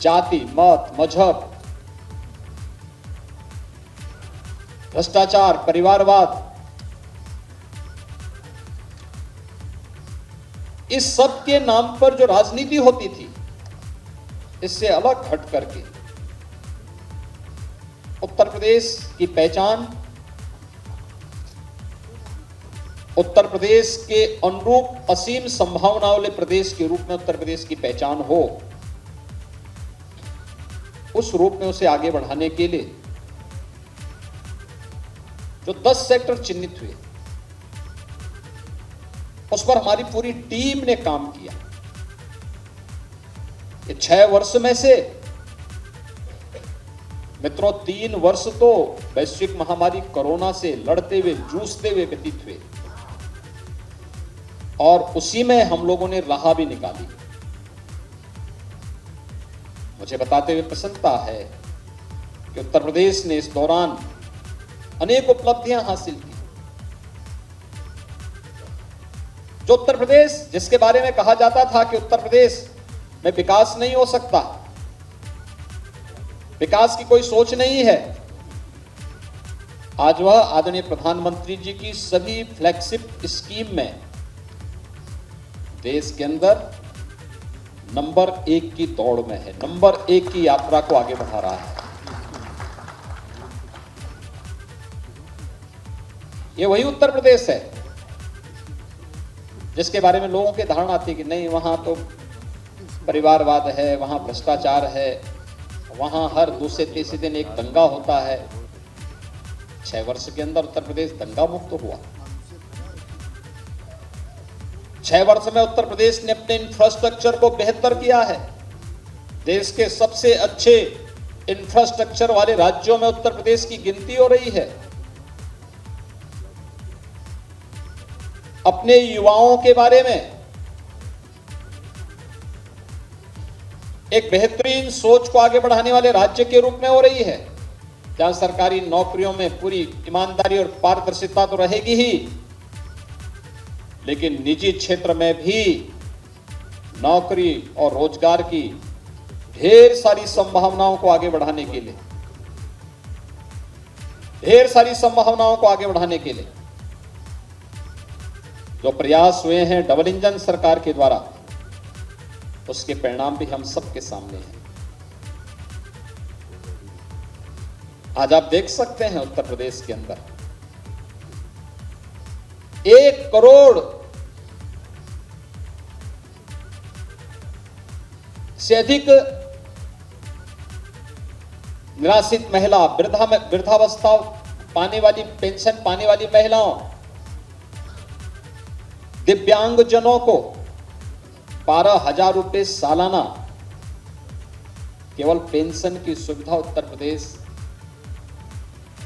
जाति, मत, मजहब, भ्रष्टाचार, परिवारवाद, इस सब के नाम पर जो राजनीति होती थी, इससे अलग हट करके उत्तर प्रदेश की पहचान, उत्तर प्रदेश के अनुरूप असीम संभावनाओं वाले प्रदेश के रूप में उत्तर प्रदेश की पहचान हो, उस रूप में उसे आगे बढ़ाने के लिए जो 10 सेक्टर चिन्हित हुए, उस पर हमारी पूरी टीम ने काम किया। ये 6 वर्ष में से मित्रों 3 वर्ष तो वैश्विक महामारी कोरोना से लड़ते हुए, जूझते हुए व्यतीत हुए, और उसी में हम लोगों ने राह भी निकाली। मुझे बताते हुए प्रसन्नता है कि उत्तर प्रदेश ने इस दौरान अनेक उपलब्धियां हासिल की। जो उत्तर प्रदेश जिसके बारे में कहा जाता था कि उत्तर प्रदेश में विकास नहीं हो सकता, विकास की कोई सोच नहीं है, आज वह आदरणीय प्रधानमंत्री जी की सभी फ्लैगशिप स्कीम में देश के अंदर नंबर 1 की दौड़ में है, नंबर 1 की यात्रा को आगे बढ़ा रहा है। ये वही उत्तर प्रदेश है जिसके बारे में लोगों की धारणा थी कि नहीं, वहां तो परिवारवाद है, वहां भ्रष्टाचार है, वहां हर दूसरे तीसरे दिन एक दंगा होता है। 6 वर्ष के अंदर उत्तर प्रदेश दंगा मुक्त हुआ। 6 वर्ष में उत्तर प्रदेश ने अपने इंफ्रास्ट्रक्चर को बेहतर किया है। देश के सबसे अच्छे इंफ्रास्ट्रक्चर वाले राज्यों में उत्तर प्रदेश की गिनती हो रही है। अपने युवाओं के बारे में एक बेहतरीन सोच को आगे बढ़ाने वाले राज्य के रूप में हो रही है, जहां सरकारी नौकरियों में पूरी ईमानदारी और पारदर्शिता तो रहेगी ही, लेकिन निजी क्षेत्र में भी नौकरी और रोजगार की ढेर सारी संभावनाओं को आगे बढ़ाने के लिए, जो प्रयास हुए हैं डबल इंजन सरकार के द्वारा, उसके परिणाम भी हम सबके सामने हैं। आज आप देख सकते हैं उत्तर प्रदेश के अंदर 1 करोड़ से अधिक निराश्रित महिला, वृद्धावस्था पाने वाली, पेंशन पाने वाली महिलाओं, दिव्यांगजनों को 12,000 रुपए सालाना केवल पेंशन की सुविधा उत्तर प्रदेश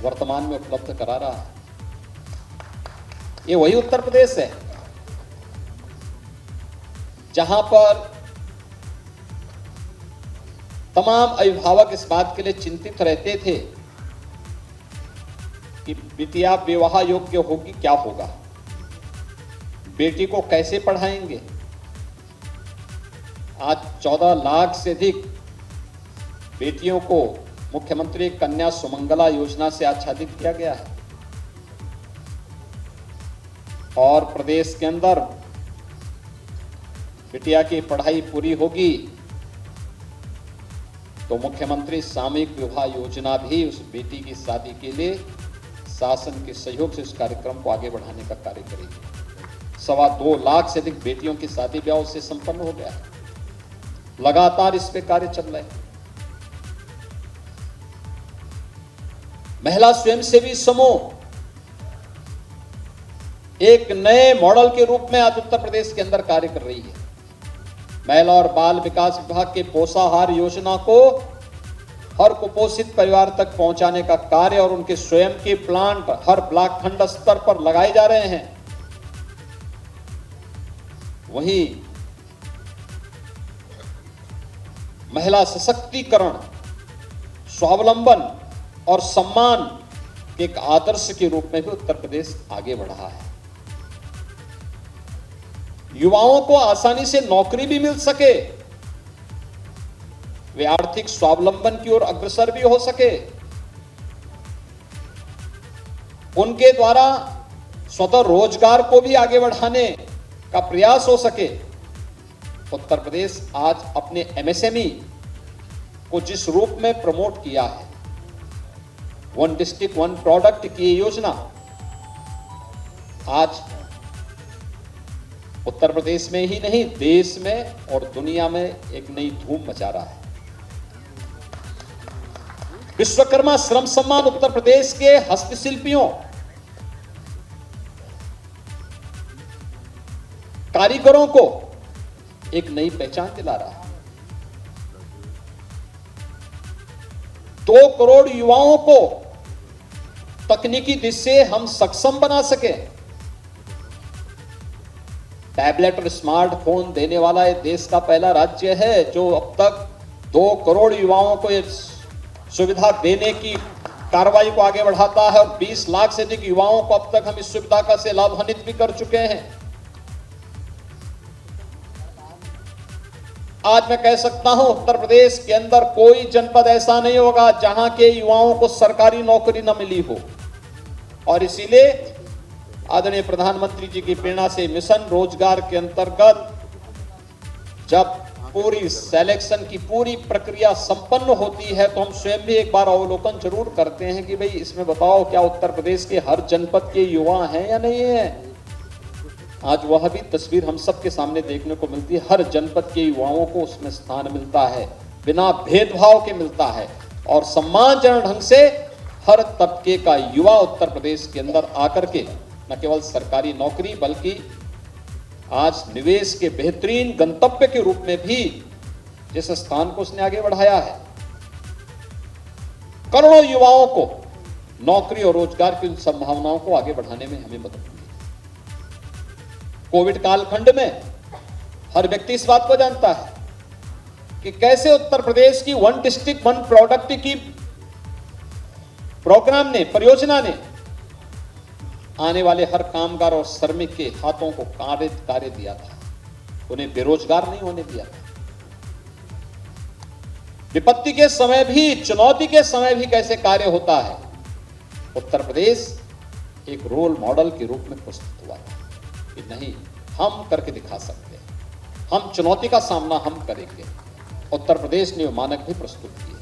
वर्तमान में उपलब्ध करा रहा है। ये वही उत्तर प्रदेश है जहां पर तमाम अभिभावक इस बात के लिए चिंतित रहते थे कि बिटिया विवाह योग्य होगी, क्या होगा, बेटी को कैसे पढ़ाएंगे। आज 14 लाख से अधिक बेटियों को मुख्यमंत्री कन्या सुमंगला योजना से आच्छादित किया गया है और प्रदेश के अंदर बिटिया की पढ़ाई पूरी होगी तो मुख्यमंत्री सामूहिक विवाह योजना भी उस बेटी की शादी के लिए शासन के सहयोग से उस कार्यक्रम को आगे बढ़ाने का कार्य करेगी। 2.25 लाख से अधिक बेटियों की शादी ब्याह उससे संपन्न हो गया है। लगातार इस पे कार्य चल रहे हैं। महिला स्वयंसेवी समूह एक नए मॉडल के रूप में आज उत्तर प्रदेश के अंदर कार्य कर रही है। महिला और बाल विकास विभाग के पोषाहार योजना को हर कुपोषित परिवार तक पहुंचाने का कार्य और उनके स्वयं के प्लांट हर ब्लॉक खंड स्तर पर लगाए जा रहे हैं। वहीं महिला सशक्तिकरण, स्वावलंबन और सम्मान के एक आदर्श के रूप में भी उत्तर प्रदेश आगे बढ़ा है। युवाओं को आसानी से नौकरी भी मिल सके, वे आर्थिक स्वावलंबन की ओर अग्रसर भी हो सके, उनके द्वारा स्वतः रोजगार को भी आगे बढ़ाने का प्रयास हो सके। उत्तर प्रदेश आज अपने एमएसएमई को जिस रूप में प्रमोट किया है, 1 डिस्ट्रिक्ट 1 प्रोडक्ट की योजना आज उत्तर प्रदेश में ही नहीं, देश में और दुनिया में एक नई धूम मचा रहा है। विश्वकर्मा श्रम सम्मान उत्तर प्रदेश के हस्तशिल्पियों, कारीगरों को एक नई पहचान दिला रहा है। 2 करोड़ युवाओं को तकनीकी दिशा से हम सक्षम बना सके। टैबलेट और स्मार्टफोन देने वाला ये देश का पहला राज्य है जो अब तक 2 करोड़ युवाओं को ये सुविधा देने की कार्रवाई को आगे बढ़ाता है और 20 लाख से अधिक युवाओं को अब तक हम इस सुविधा का से लाभान्वित भी कर चुके हैं। आज मैं कह सकता हूं उत्तर प्रदेश के अंदर कोई जनपद ऐसा नहीं होगा जहां के युवाओं को सरकारी नौकरी न मिली हो और इसीलिए आदरणीय प्रधानमंत्री जी की प्रेरणा से मिशन रोजगार के अंतर्गत जब पूरी सिलेक्शन की पूरी प्रक्रिया संपन्न होती है तो हम स्वयं भी एक बार अवलोकन जरूर करते हैं कि भाई इसमें बताओ क्या उत्तर प्रदेश के हर जनपद के युवा हैं या नहीं है। आज वह भी तस्वीर हम सबके सामने देखने को मिलती है, हर जनपद के युवाओं को उसमें स्थान मिलता है, बिना भेदभाव के मिलता है और सम्मानजनक ढंग से हर तबके का युवा उत्तर प्रदेश के अंदर आकर के न केवल सरकारी नौकरी बल्कि आज निवेश के बेहतरीन गंतव्य के रूप में भी जिस स्थान को उसने आगे बढ़ाया है, करोड़ों युवाओं को नौकरी और रोजगार की उन संभावनाओं को आगे बढ़ाने में हमें मदद मिली। कोविड कालखंड में हर व्यक्ति इस बात को जानता है कि कैसे उत्तर प्रदेश की वन डिस्ट्रिक्ट वन प्रोडक्ट की प्रोग्राम ने, परियोजना ने आने वाले हर कामगार और श्रमिक के हाथों को कार्य दिया था, उन्हें बेरोजगार नहीं होने दिया था। विपत्ति के समय भी, चुनौती के समय भी कैसे कार्य होता है, उत्तर प्रदेश एक रोल मॉडल के रूप में प्रस्तुत हुआ था कि नहीं, हम करके दिखा सकते हैं, हम चुनौती का सामना हम करेंगे। उत्तर प्रदेश ने मानक भी प्रस्तुत किए।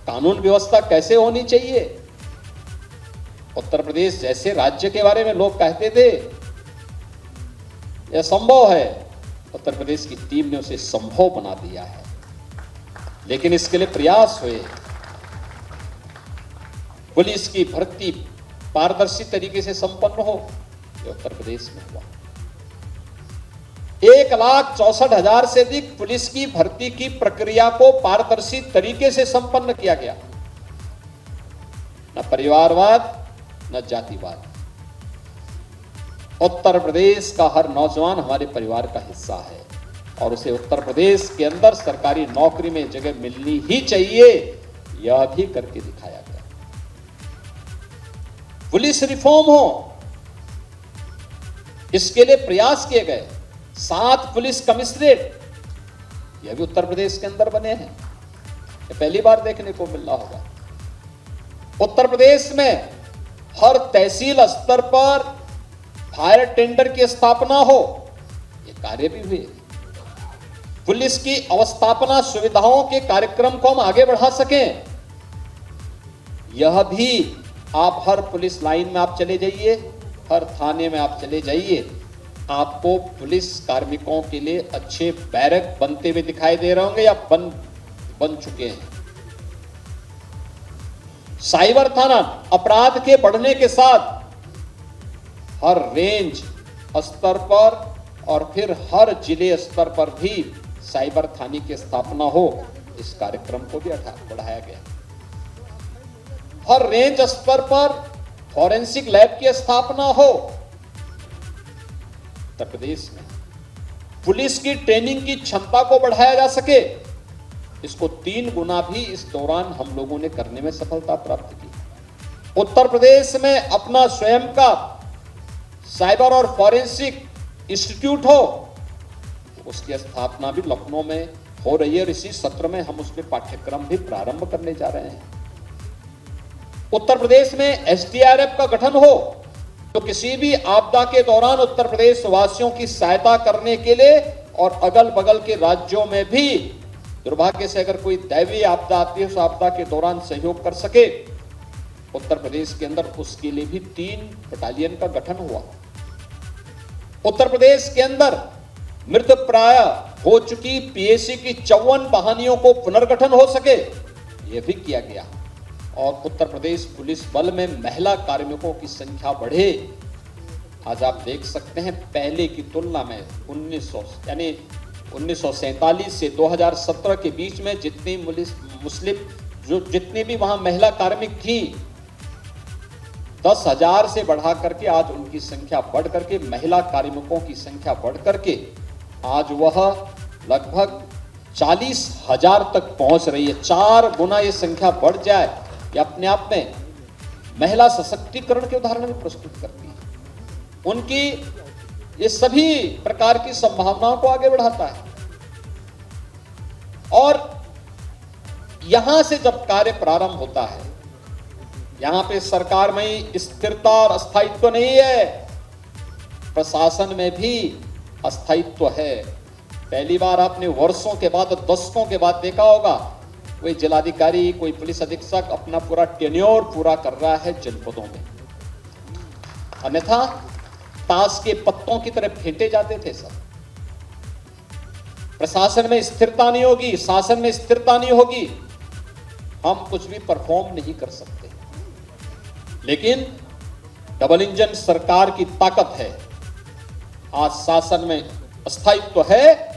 कानून व्यवस्था कैसे होनी चाहिए, उत्तर प्रदेश जैसे राज्य के बारे में लोग कहते थे यह संभव है, उत्तर प्रदेश की टीम ने उसे संभव बना दिया है। लेकिन इसके लिए प्रयास हुए, पुलिस की भर्ती पारदर्शी तरीके से संपन्न हो, यह उत्तर प्रदेश में हुआ। 1,64,000 से अधिक पुलिस की भर्ती की प्रक्रिया को पारदर्शी तरीके से संपन्न किया गया। न परिवारवाद न जातिवाद। उत्तर प्रदेश का हर नौजवान हमारे परिवार का हिस्सा है और उसे उत्तर प्रदेश के अंदर सरकारी नौकरी में जगह मिलनी ही चाहिए, यह भी करके दिखाया गया। पुलिस रिफॉर्म हो, इसके लिए प्रयास किए गए। 7 पुलिस कमिश्नरेट यह भी उत्तर प्रदेश के अंदर बने हैं, यह पहली बार देखने को मिल रहा होगा। उत्तर प्रदेश में हर तहसील स्तर पर फायर टेंडर की स्थापना हो, यह कार्य भी हुए। पुलिस की अवस्थापना सुविधाओं के कार्यक्रम को हम आगे बढ़ा सकें, यह भी आप हर पुलिस लाइन में आप चले जाइए, हर थाने में आप चले जाइए, आपको पुलिस कार्मिकों के लिए अच्छे बैरक बनते हुए दिखाई दे रहे होंगे या बन चुके हैं। साइबर थाना अपराध के बढ़ने के साथ हर रेंज स्तर पर और फिर हर जिले स्तर पर भी साइबर थाने की स्थापना हो, इस कार्यक्रम को भी बढ़ाया गया। हर रेंज स्तर पर फॉरेंसिक लैब की स्थापना हो। उत्तर प्रदेश में पुलिस की ट्रेनिंग की क्षमता को बढ़ाया जा सके, इसको 3 गुना भी इस दौरान हम लोगों ने करने में सफलता प्राप्त की। उत्तर प्रदेश में अपना स्वयं का साइबर और फॉरेंसिक इंस्टीट्यूट हो, उसकी स्थापना भी लखनऊ में हो रही है और इसी सत्र में हम उसके पाठ्यक्रम भी प्रारंभ करने जा रहे हैं। उत्तर प्रदेश में एसडीआरएफ का गठन हो, तो किसी भी आपदा के दौरान उत्तर प्रदेश वासियों की सहायता करने के लिए और अगल बगल के राज्यों में भी दुर्भाग्य से अगर कोई दैवीय आपदा आती है, उस आपदा के दौरान सहयोग कर सके, उत्तर प्रदेश के अंदर उसके लिए भी 3 बटालियन का गठन हुआ। उत्तर प्रदेश के अंदर मृत प्राय हो चुकी पीएसी की 54 वाहिनियों को पुनर्गठन हो सके, यह भी किया गया और उत्तर प्रदेश पुलिस बल में महिला कार्मिकों की संख्या बढ़े। आज आप देख सकते हैं पहले की तुलना में 1947 से 2017 के बीच में जितनी जितनी भी वहां महिला कार्मिक थी, 10,000 से बढ़ा करके आज उनकी संख्या बढ़ करके महिला कार्मिकों की संख्या बढ़ करके आज वह लगभग 40,000 तक पहुंच रही है। 4 गुना ये संख्या बढ़ जाए, ये अपने आप में महिला सशक्तिकरण के उदाहरण भी प्रस्तुत करती है। उनकी ये सभी प्रकार की संभावनाओं को आगे बढ़ाता है और यहां से जब कार्य प्रारंभ होता है, यहां पे सरकार में स्थिरता और स्थायित्व नहीं है, प्रशासन में भी अस्थायित्व है। पहली बार आपने वर्षों के बाद, दशकों के बाद देखा होगा कोई जिलाधिकारी, कोई पुलिस अधीक्षक अपना पूरा टेन्योर पूरा कर रहा है जनपदों में। अन्यथा ताश के पत्तों की तरह फेंटे जाते थे सब। प्रशासन में स्थिरता नहीं होगी, शासन में स्थिरता नहीं होगी, हम कुछ भी परफॉर्म नहीं कर सकते। लेकिन डबल इंजन सरकार की ताकत है। आज शासन में स्थायित्व है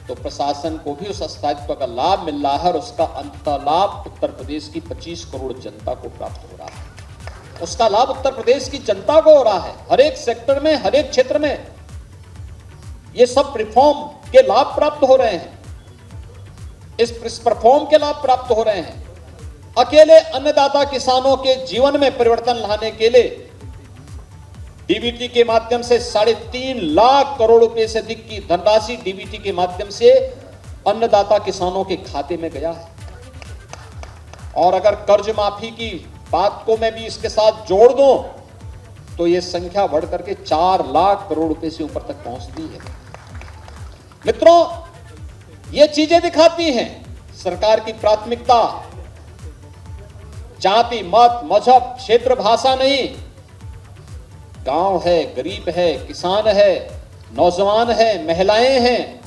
तो प्रशासन को भी उस स्थायित्व का लाभ मिल रहा है और उसका अंतलाभ उत्तर प्रदेश की 25 करोड़ जनता को प्राप्त हो रहा है। उसका लाभ उत्तर प्रदेश की जनता को हो रहा है। हर एक सेक्टर में, हर एक क्षेत्र में ये सब रिफॉर्म के लाभ प्राप्त हो रहे हैं। इस परफॉर्म के लाभ प्राप्त हो रहे हैं। अकेले अन्नदाता किसानों के जीवन में परिवर्तन लाने के लिए डीबीटी के माध्यम से 3.5 लाख करोड़ रुपए से अधिक की धनराशि डीबीटी के माध्यम से अन्नदाता किसानों के खाते में गया है। और अगर कर्ज माफी की बात को मैं भी इसके साथ जोड़ दूं तो यह संख्या बढ़ करके 4 लाख करोड़ रुपए से ऊपर तक पहुंचती है। मित्रों, ये चीजें दिखाती हैं सरकार की प्राथमिकता जाति, मत, मजहब, क्षेत्र, भाषा नहीं। गांव है, गरीब है, किसान है, नौजवान है, महिलाएं हैं,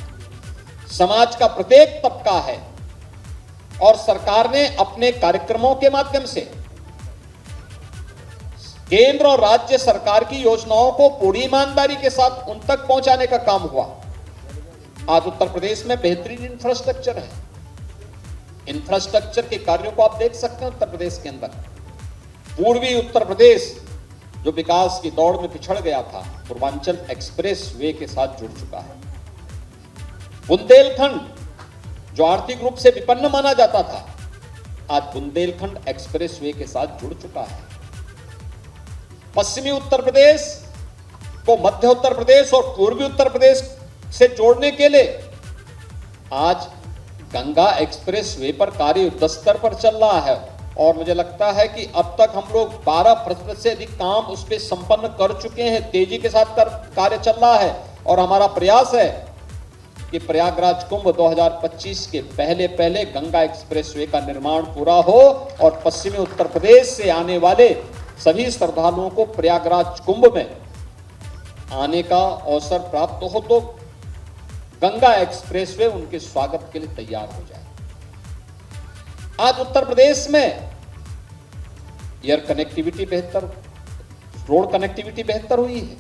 समाज का प्रत्येक तबका है। और सरकार ने अपने कार्यक्रमों के माध्यम से केंद्र और राज्य सरकार की योजनाओं को पूरी ईमानदारी के साथ उन तक पहुंचाने का काम हुआ। आज उत्तर प्रदेश में बेहतरीन इंफ्रास्ट्रक्चर है। इंफ्रास्ट्रक्चर के कार्यों को आप देख सकते हैं उत्तर प्रदेश के अंदर। पूर्वी उत्तर प्रदेश जो विकास की दौड़ में पिछड़ गया था, पूर्वांचल एक्सप्रेस वे के साथ जुड़ चुका है। बुंदेलखंड जो आर्थिक रूप से विपन्न माना जाता था, आज बुंदेलखंड एक्सप्रेस वे के साथ जुड़ चुका है। पश्चिमी उत्तर प्रदेश को मध्य उत्तर प्रदेश और पूर्वी उत्तर प्रदेश से जोड़ने के लिए आज गंगा एक्सप्रेस वे पर कार्य युद्ध स्तर पर चल रहा है। और मुझे लगता है कि अब तक हम लोग 12% से अधिक काम उस पर संपन्न कर चुके हैं। तेजी के साथ कार्य चल रहा है और हमारा प्रयास है कि प्रयागराज कुंभ 2025 के पहले पहले गंगा एक्सप्रेस वे का निर्माण पूरा हो और पश्चिमी उत्तर प्रदेश से आने वाले सभी श्रद्धालुओं को प्रयागराज कुंभ में आने का अवसर प्राप्त हो तो गंगा एक्सप्रेस वे उनके स्वागत के लिए तैयार हो जाए। आज उत्तर प्रदेश में एयर कनेक्टिविटी बेहतर, रोड कनेक्टिविटी बेहतर हुई है।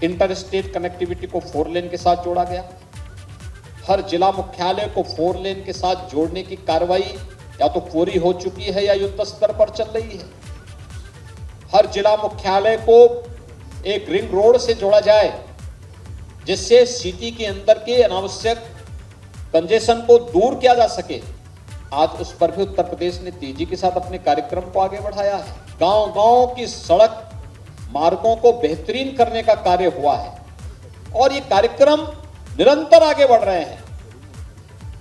इंटर स्टेट कनेक्टिविटी को 4 लेन के साथ जोड़ा गया। हर जिला मुख्यालय को 4 लेन के साथ जोड़ने की कार्रवाई या तो पूरी हो चुकी है या युद्ध स्तर पर चल रही है। हर जिला मुख्यालय को एक रिंग रोड से जोड़ा जाए जिससे सिटी के अंदर के अनावश्यक कंजेशन को दूर किया जा सके। आज उस पर भी उत्तर प्रदेश ने तेजी के साथ अपने कार्यक्रम को आगे बढ़ाया है। गांव-गांव की सड़क मार्गों को बेहतरीन करने का कार्य हुआ है और ये कार्यक्रम निरंतर आगे बढ़ रहे हैं।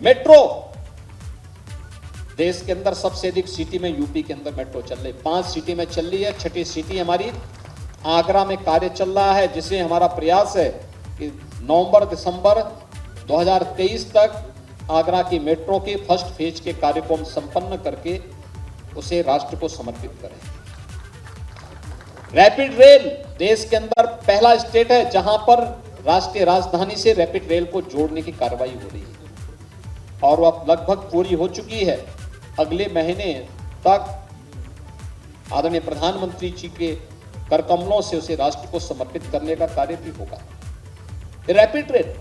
मेट्रो देश के अंदर सबसे अधिक सिटी में यूपी के अंदर मेट्रो चल रही, 5 सिटी में चल रही है। 6ठी सिटी हमारी आगरा में कार्य चल रहा है, जिससे हमारा प्रयास है कि नवंबर-दिसंबर 2023 तक आगरा की मेट्रो के फर्स्ट फेज के कार्य को हम संपन्न करके उसे राष्ट्र को समर्पित करें। रैपिड रेल देश के अंदर पहला स्टेट है जहां पर राष्ट्रीय राजधानी से रैपिड रेल को जोड़ने की कार्रवाई हो रही है और वह लगभग पूरी हो चुकी है। अगले महीने तक आदरणीय प्रधानमंत्री जी के करकमलों से उसे राष्ट्र को समर्पित करने का कार्य भी होगा। रैपिड रेल,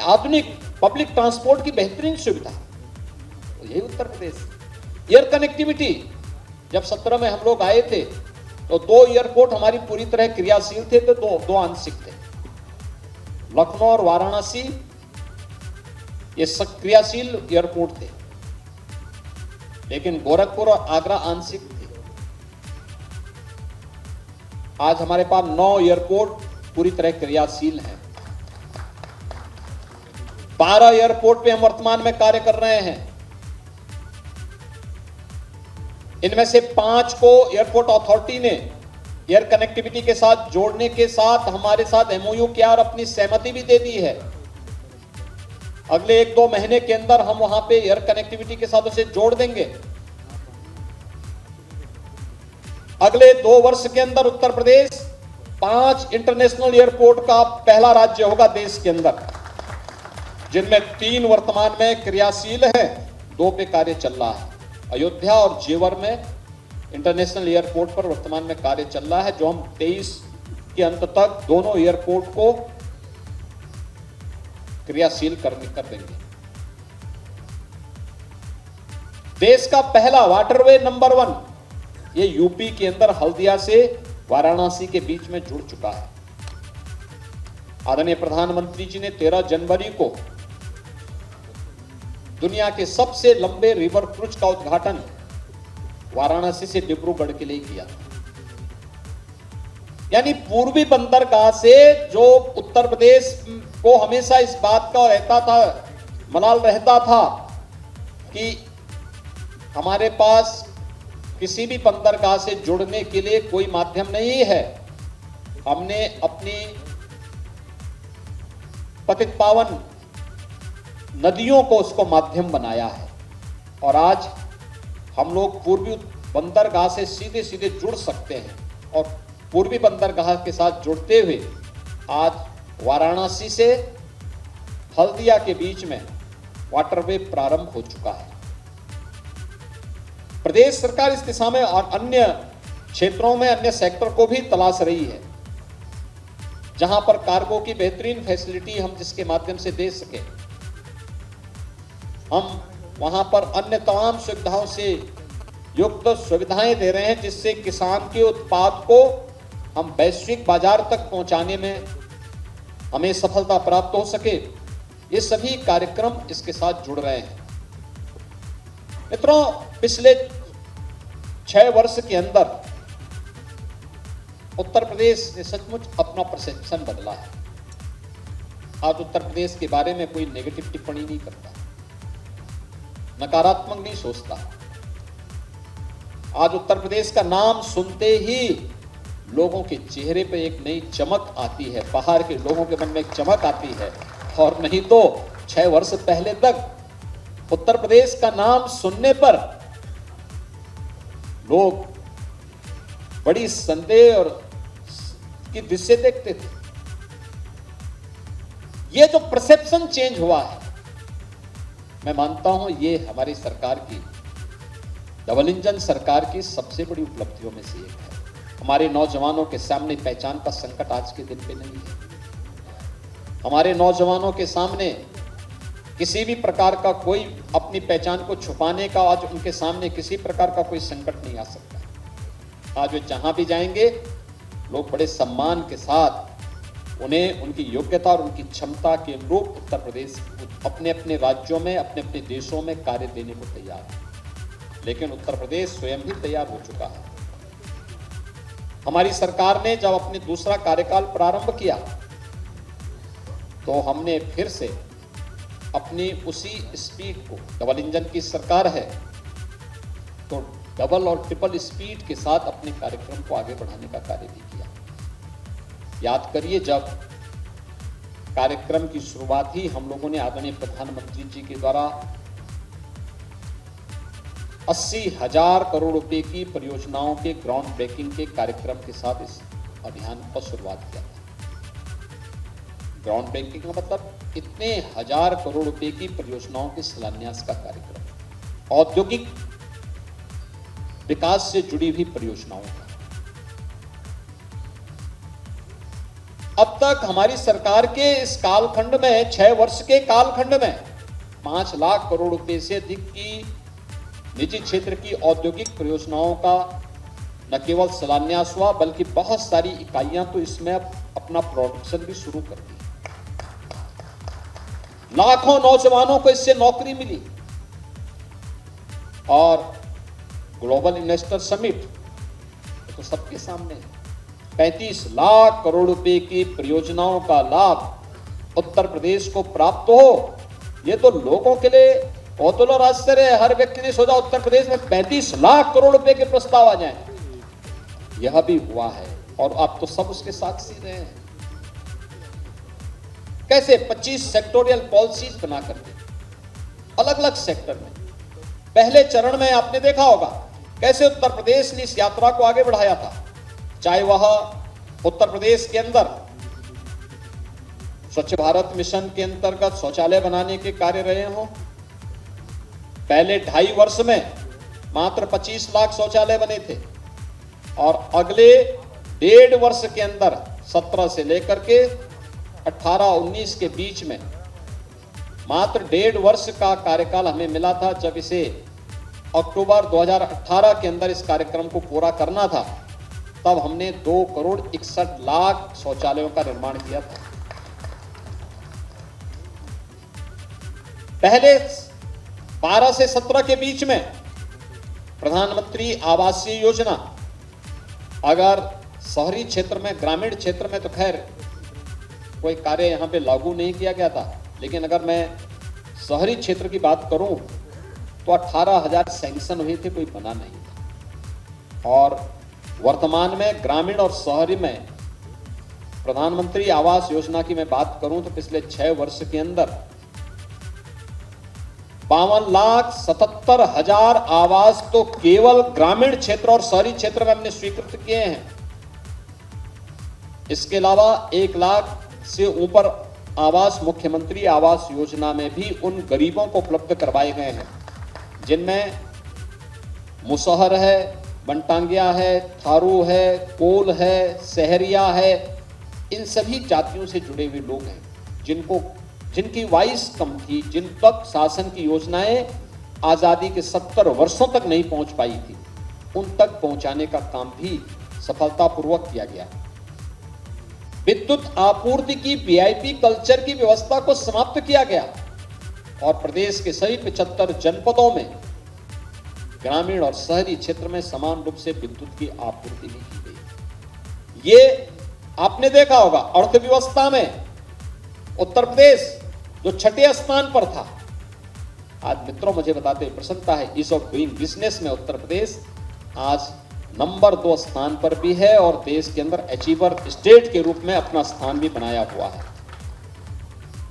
आधुनिक पब्लिक ट्रांसपोर्ट की बेहतरीन सुविधा, तो यही उत्तर प्रदेश। एयर कनेक्टिविटी, जब 17 में हम लोग आए थे तो 2 एयरपोर्ट हमारी पूरी तरह क्रियाशील थे, तो दो आंशिक थे। लखनऊ और वाराणसी ये क्रियाशील एयरपोर्ट थे, लेकिन गोरखपुर और आगरा आंशिक थे। आज हमारे पास 9 एयरपोर्ट पूरी तरह क्रियाशील हैं। 12 एयरपोर्ट पे हम वर्तमान में कार्य कर रहे हैं। इनमें से 5 को एयरपोर्ट अथॉरिटी ने एयर कनेक्टिविटी के साथ जोड़ने के साथ हमारे साथ एमओयू किया और अपनी सहमति भी दे दी है। अगले 1-2 महीने के अंदर हम वहां पे एयर कनेक्टिविटी के साथ उसे जोड़ देंगे। अगले 2 वर्ष के अंदर उत्तर प्रदेश 5 इंटरनेशनल एयरपोर्ट का पहला राज्य होगा देश के अंदर, जिनमें 3 वर्तमान में क्रियाशील हैं, 2 पे कार्य चल रहा है। अयोध्या और जेवर में इंटरनेशनल एयरपोर्ट पर वर्तमान में कार्य चल रहा है, जो हम 23 के अंत तक दोनों एयरपोर्ट को क्रियाशील कर देंगे। देश का पहला वाटरवे नंबर 1 ये यूपी के अंदर हल्दिया से वाराणसी के बीच में जुड़ चुका है। आदरणीय प्रधानमंत्री जी ने 13 जनवरी को दुनिया के सबसे लंबे रिवर क्रूज का उद्घाटन वाराणसी से डिब्रूगढ़ के लिए किया। यानी पूर्वी बंदरगाह से जो उत्तर प्रदेश को हमेशा इस बात का रहता था, मलाल रहता था कि हमारे पास किसी भी बंदरगाह से जुड़ने के लिए कोई माध्यम नहीं है, हमने अपनी पतित पावन नदियों को उसको माध्यम बनाया है। और आज हम लोग पूर्वी बंदरगाह से सीधे सीधे जुड़ सकते हैं, और पूर्वी बंदरगाह के साथ जुड़ते हुए आज वाराणसी से हल्दिया के बीच में वाटरवे प्रारंभ हो चुका है। प्रदेश सरकार इस दिशा में और अन्य क्षेत्रों में, अन्य सेक्टर को भी तलाश रही है, जहां पर कार्गो की बेहतरीन फैसिलिटी हम जिसके माध्यम से दे सके। हम वहां पर अन्य तमाम सुविधाओं से युक्त सुविधाएं दे रहे हैं, जिससे किसान के उत्पाद को हम वैश्विक बाजार तक पहुंचाने में हमें सफलता प्राप्त हो सके। ये सभी कार्यक्रम इसके साथ जुड़ रहे हैं। मित्रों, पिछले 6 वर्ष के अंदर उत्तर प्रदेश ने सचमुच अपना परसेप्शन बदला है। आज उत्तर प्रदेश के बारे में कोई नेगेटिव टिप्पणी नहीं करता, नकारात्मक नहीं सोचता। आज उत्तर प्रदेश का नाम सुनते ही लोगों के चेहरे पे एक नई चमक आती है, बाहर के लोगों के मन में एक चमक आती है। और नहीं तो 6 वर्ष पहले तक उत्तर प्रदेश का नाम सुनने पर लोग बड़ी संदेह और की दृष्टि से देखते थे। ये जो परसेप्शन चेंज हुआ है, मैं मानता हूं ये हमारी सरकार की, डबल इंजन सरकार की सबसे बड़ी उपलब्धियों में से एक है। हमारे नौजवानों के सामने पहचान का संकट आज के दिन पे नहीं है। हमारे नौजवानों के सामने किसी भी प्रकार का कोई अपनी पहचान को छुपाने का आज उनके सामने किसी प्रकार का कोई संकट नहीं आ सकता। आज वे जहां भी जाएंगे लोग बड़े सम्मान के साथ उन्हें उनकी योग्यता और उनकी क्षमता के अनुरूप उत्तर प्रदेश अपने अपने राज्यों में, अपने अपने देशों में कार्य देने को तैयार है। लेकिन उत्तर प्रदेश स्वयं भी तैयार हो चुका है। हमारी सरकार ने जब अपने दूसरा कार्यकाल प्रारंभ किया तो हमने फिर से अपनी उसी स्पीड को, डबल इंजन की सरकार है तो डबल और ट्रिपल स्पीड के साथ अपने कार्यक्रम को आगे बढ़ाने का कार्य भी किया। याद करिए, जब कार्यक्रम की शुरुआत ही हम लोगों ने आदरणीय प्रधानमंत्री जी के द्वारा 80,000 करोड़ रुपए की परियोजनाओं के ग्राउंड ब्रेकिंग के कार्यक्रम के साथ इस अभियान पर शुरुआत किया था। ग्राउंड ब्रेकिंग का मतलब इतने 1000 करोड़ रुपए की परियोजनाओं के शिलान्यास का कार्यक्रम, औद्योगिक विकास से जुड़ी हुई परियोजनाओं का। अब तक हमारी सरकार के इस कालखंड में, 6 वर्ष के कालखंड में 5 लाख करोड़ रुपए से अधिक की निजी क्षेत्र की औद्योगिक परियोजनाओं का न केवल शिलान्यास हुआ बल्कि बहुत सारी इकाइयां तो इसमें अपना प्रोडक्शन भी शुरू कर दी। लाखों नौजवानों को इससे नौकरी मिली। और ग्लोबल इन्वेस्टर समिट तो सबके सामने है। 35 लाख करोड़ रुपए की परियोजनाओं का लाभ उत्तर प्रदेश को प्राप्त हो, यह तो लोगों के लिए कौतूहल और आश्चर्य है। हर व्यक्ति ने सोचा उत्तर प्रदेश में 35 लाख करोड़ रुपए के प्रस्ताव आ जाएं। यह भी हुआ है और आप तो सब उसके साक्षी रहे हैं। कैसे 25 सेक्टोरियल पॉलिसीज बना करके अलग अलग सेक्टर में पहले चरण में आपने देखा होगा कैसे उत्तर प्रदेश ने इस यात्रा को आगे बढ़ाया था, चाहे वह उत्तर प्रदेश के अंदर स्वच्छ भारत मिशन के अंतर्गत शौचालय बनाने के कार्य रहे हों। पहले 2.5 वर्ष में मात्र 25 लाख शौचालय बने थे और अगले 1.5 वर्ष के अंदर 17 से लेकर के 18-19 के बीच में मात्र 1.5 वर्ष का कार्यकाल हमें मिला था। जब इसे अक्टूबर 2018 के अंदर इस कार्यक्रम को पूरा करना था, तब हमने 2,61,00,000 शौचालयों का निर्माण किया था। पहले 12 से 17 के बीच में प्रधानमंत्री आवासीय योजना, अगर शहरी क्षेत्र में, ग्रामीण क्षेत्र में तो खैर कोई कार्य यहां पे लागू नहीं किया गया था, लेकिन अगर मैं शहरी क्षेत्र की बात करूं तो 18,000 सैंक्शन हुए थे, कोई बना नहीं था। और वर्तमान में ग्रामीण और शहरी में प्रधानमंत्री आवास योजना की मैं बात करूं तो पिछले 6 वर्ष के अंदर 52,77,000 आवास तो केवल ग्रामीण क्षेत्र और शहरी क्षेत्र में हमने स्वीकृत किए हैं। इसके अलावा 1 लाख से ऊपर आवास मुख्यमंत्री आवास योजना में भी उन गरीबों को उपलब्ध करवाए गए हैं जिनमें मुसहर है, बनटांगिया है, थारू है, कोल है, सहरिया है, इन सभी जातियों से जुड़े हुए लोग हैं जिनकी वाइस कम थी, जिन तक शासन की योजनाएं आजादी के 70 वर्षों तक नहीं पहुंच पाई थी, उन तक पहुंचाने का काम भी सफलतापूर्वक किया गया। विद्युत आपूर्ति की वीआईपी कल्चर की व्यवस्था को समाप्त किया गया और प्रदेश के सभी 75 जनपदों में ग्रामीण और शहरी क्षेत्र में समान रूप से विद्युत की आपूर्ति भी की गई। ये आपने देखा होगा अर्थव्यवस्था में उत्तर प्रदेश जो 6ठे स्थान पर था, आज मित्रों मुझे बताते हुए प्रसन्नता है, ईज ऑफ डूइंग बिजनेस में उत्तर प्रदेश आज नंबर 2 स्थान पर भी है और देश के अंदर अचीवर स्टेट के रूप में अपना स्थान भी बनाया हुआ है।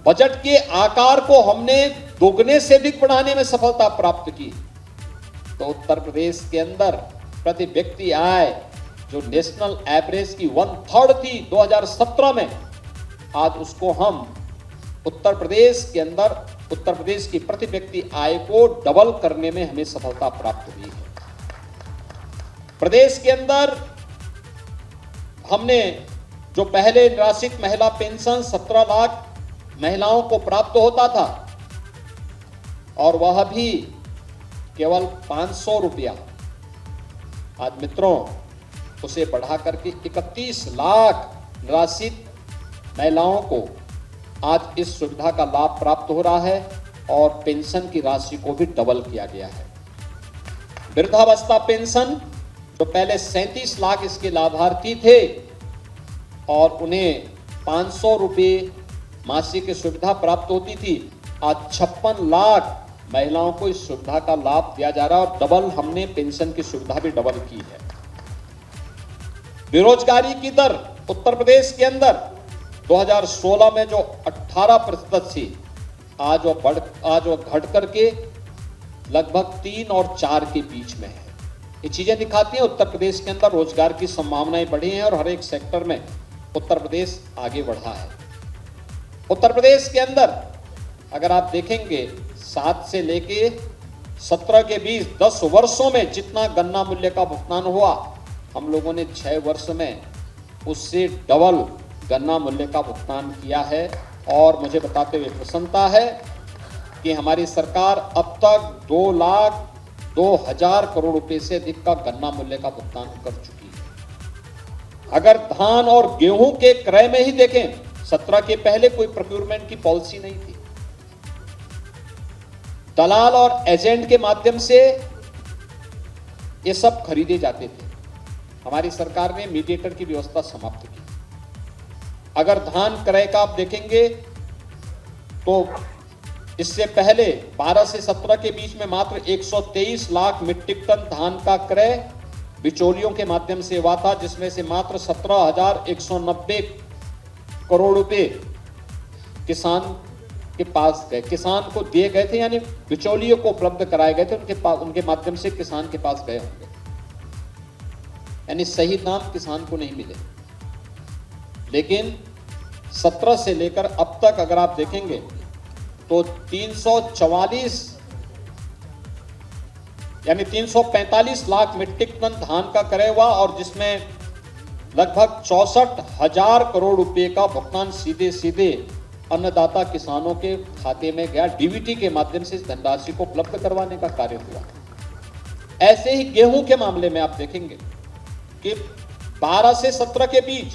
बजट के आकार को हमने दोगुने से अधिक बढ़ाने में सफलता प्राप्त की, तो उत्तर प्रदेश के अंदर प्रति व्यक्ति आय जो नेशनल एवरेज की 1/3 थी 2017 में, आज उसको हम उत्तर प्रदेश के अंदर उत्तर प्रदेश की प्रति व्यक्ति आय को डबल करने में हमें सफलता प्राप्त हुई है। प्रदेश के अंदर हमने जो पहले निराश्रित महिला पेंशन 17 लाख महिलाओं को प्राप्त होता था और वह भी केवल 500 रुपया, आज मित्रों उसे बढ़ा करके 31 लाख निराश्रित महिलाओं को आज इस सुविधा का लाभ प्राप्त हो रहा है और पेंशन की राशि को भी डबल किया गया है। वृद्धावस्था पेंशन जो पहले 37 लाख इसके लाभार्थी थे और उन्हें 500 रुपये मासिक की सुविधा प्राप्त होती थी, आज 56 लाख महिलाओं को इस सुविधा का लाभ दिया जा रहा है और डबल हमने पेंशन की सुविधा भी डबल की है। बेरोजगारी की दर उत्तर प्रदेश के अंदर 2016 में जो 18% थी, आज वो घट करके लगभग 3 और 4 के बीच में है। ये चीजें दिखाती हैं उत्तर प्रदेश के अंदर रोजगार की संभावनाएं बढ़ी हैं और हर एक सेक्टर में उत्तर प्रदेश आगे बढ़ा है। उत्तर प्रदेश के अंदर अगर आप देखेंगे 7 से लेके 17 के बीच 10 वर्षों में जितना गन्ना मूल्य का भुगतान हुआ, हम लोगों ने 6 वर्ष में उससे डबल गन्ना मूल्य का भुगतान किया है। और मुझे बताते हुए प्रसन्नता है कि हमारी सरकार अब तक 2,02,000 करोड़ रुपए से अधिक का गन्ना मूल्य का भुगतान कर चुकी है। अगर धान और गेहूं के क्रय में ही देखें, 17 के पहले कोई प्रोक्योरमेंट की पॉलिसी नहीं थी, दलाल और एजेंट के माध्यम से ये सब खरीदे जाते थे। हमारी सरकार ने मीडिएटर की व्यवस्था समाप्त की। अगर धान क्रय का आप देखेंगे तो इससे पहले 12 से 17 के बीच में मात्र 123 लाख मीट्रिक टन धान का क्रय बिचौलियों के माध्यम से हुआ था, जिसमें से मात्र 17,190 करोड़ रुपए किसान के पास गए, किसान को दिए गए थे, यानी बिचौलियों को उपलब्ध कराए गए थे, उनके माध्यम से किसान के पास गए होंगे, यानी सही दाम किसान को नहीं मिले। लेकिन 17 से लेकर अब तक अगर आप देखेंगे तो 344 यानी 345 लाख मीट्रिक टन धान का क्रय हुआ, और जिसमें लगभग 64,000 करोड़ रुपए का भुगतान सीधे सीधे अन्नदाता किसानों के खाते में गया। डीबीटी के माध्यम से इस धनराशि को उपलब्ध करवाने का कार्य हुआ। ऐसे ही गेहूं के मामले में आप देखेंगे कि 12 से 17 के बीच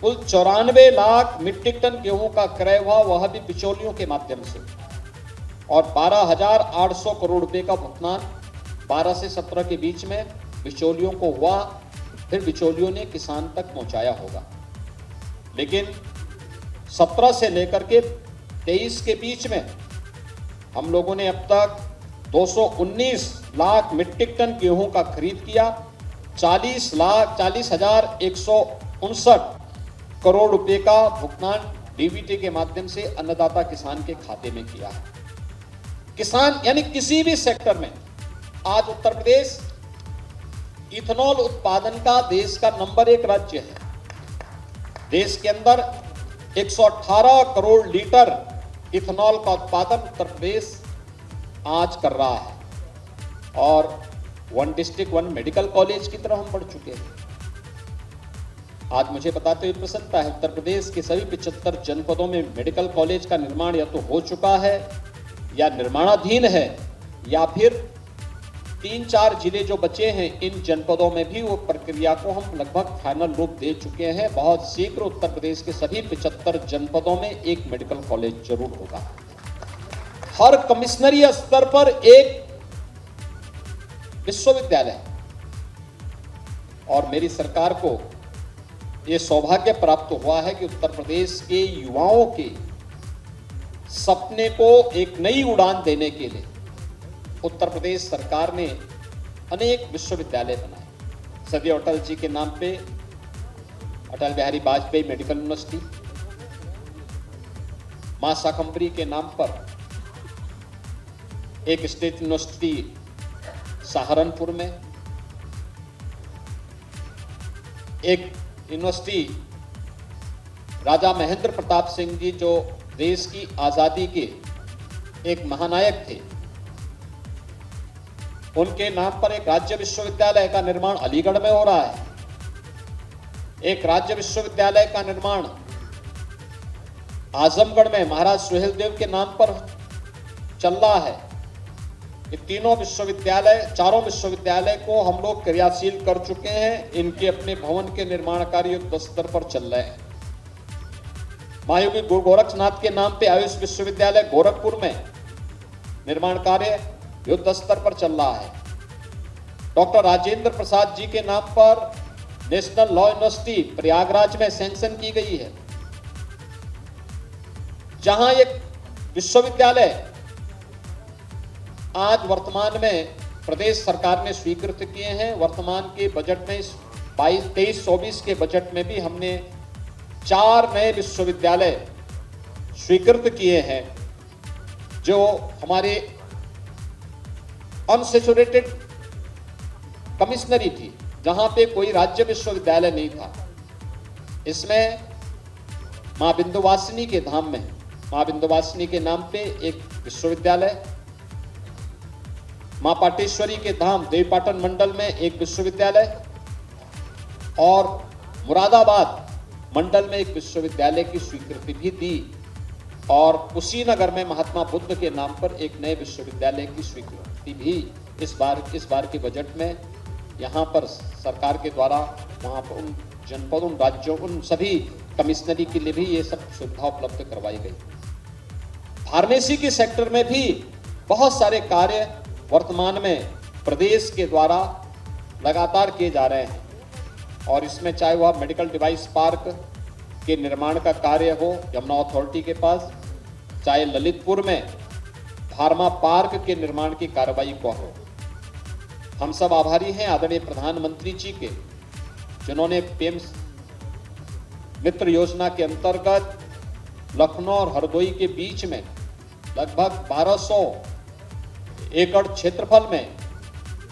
कुल 94 लाख मीट्रिक टन गेहूं का क्रय हुआ, वह भी बिचौलियों के माध्यम से, और 12,800 करोड़ रुपए का भुगतान 12 से 17 के बीच में बिचौलियों को हुआ, फिर बिचौलियों ने किसान तक पहुंचाया होगा। लेकिन 17 से लेकर के 23 के बीच में हम लोगों ने अब तक 219 लाख मीट्रिक टन गेहूं का खरीद किया, 40,159 करोड़ रुपए का भुगतान डीबीटी के माध्यम से अन्नदाता किसान के खाते में किया। किसान यानी किसी भी सेक्टर में आज उत्तर प्रदेश इथेनॉल उत्पादन का देश का नंबर 1 राज्य है। देश के अंदर 118 करोड़ लीटर इथेनॉल का उत्पादन उत्तर प्रदेश आज कर रहा है, और 1 डिस्ट्रिक्ट 1 मेडिकल कॉलेज की तरफ हम बढ़ चुके हैं। आज मुझे बताते हुए प्रसन्नता है, उत्तर प्रदेश के सभी 75 जनपदों में मेडिकल कॉलेज का निर्माण या तो हो चुका है या निर्माणाधीन है, या फिर 3-4 जिले जो बचे हैं इन जनपदों में भी वो प्रक्रिया को हम लगभग फाइनल रूप दे चुके हैं। बहुत शीघ्र उत्तर प्रदेश के सभी 75 जनपदों में एक मेडिकल कॉलेज जरूर होगा। हर कमिश्नरी स्तर पर एक विश्वविद्यालय, और मेरी सरकार को ये सौभाग्य प्राप्त हुआ है कि उत्तर प्रदेश के युवाओं के सपने को एक नई उड़ान देने के लिए उत्तर प्रदेश सरकार ने अनेक विश्वविद्यालय बनाए। सदैव अटल जी के नाम पे अटल बिहारी वाजपेयी मेडिकल यूनिवर्सिटी, मां शाकंभरी के नाम पर एक स्टेट यूनिवर्सिटी सहारनपुर में, एक यूनिवर्सिटी राजा महेंद्र प्रताप सिंह जी जो देश की आजादी के एक महानायक थे, उनके नाम पर एक राज्य विश्वविद्यालय का निर्माण अलीगढ़ में हो रहा है। एक राज्य विश्वविद्यालय का निर्माण आजमगढ़ में महाराज सुहेलदेव के नाम पर चल रहा है। ये तीनों विश्वविद्यालय, चारों विश्वविद्यालय को हम लोग क्रियाशील कर चुके हैं। इनके अपने भवन के निर्माण कार्य युद्ध स्तर पर चल रहे हैं। महायोगी गुरु गोरक्षनाथ के नाम पे आयुष विश्वविद्यालय गोरखपुर में निर्माण कार्य युद्ध स्तर पर चल रहा है। डॉक्टर राजेंद्र प्रसाद जी के नाम पर नेशनल लॉ यूनिवर्सिटी प्रयागराज में सैंक्शन की गई है, जहां एक विश्वविद्यालय आज वर्तमान में प्रदेश सरकार ने स्वीकृत किए हैं। वर्तमान के बजट में 23-24 के बजट में भी हमने 4 नए विश्वविद्यालय स्वीकृत किए हैं, जो हमारे अनसेचुरेटेड कमिश्नरी थी, जहां पे कोई राज्य विश्वविद्यालय नहीं था। इसमें मां विंध्यवासिनी के धाम में मां विंध्यवासिनी के नाम पे एक विश्वविद्यालय, मां पाटेश्वरी के धाम देवीपाटन मंडल में एक विश्वविद्यालय, और मुरादाबाद मंडल में एक विश्वविद्यालय की स्वीकृति भी दी, और कुशीनगर में महात्मा बुद्ध के नाम पर एक नए विश्वविद्यालय की स्वीकृति भी इस बार के बजट में यहाँ पर सरकार के द्वारा वहाँ पर उन जनपदों, उन राज्यों, उन सभी कमिश्नरी के लिए भी ये सब सुविधा उपलब्ध करवाई गई। फार्मेसी के सेक्टर में भी बहुत सारे कार्य वर्तमान में प्रदेश के द्वारा लगातार किए जा रहे हैं, और इसमें चाहे वह मेडिकल डिवाइस पार्क के निर्माण का कार्य हो यमुना अथॉरिटी के पास, चाहे ललितपुर में फार्मा पार्क के निर्माण की कार्रवाई को हो। हम सब आभारी हैं आदरणीय प्रधानमंत्री जी के, जिन्होंने पीएम मित्र योजना के अंतर्गत लखनऊ और हरदोई के बीच में लगभग 1200 एकड़ क्षेत्रफल में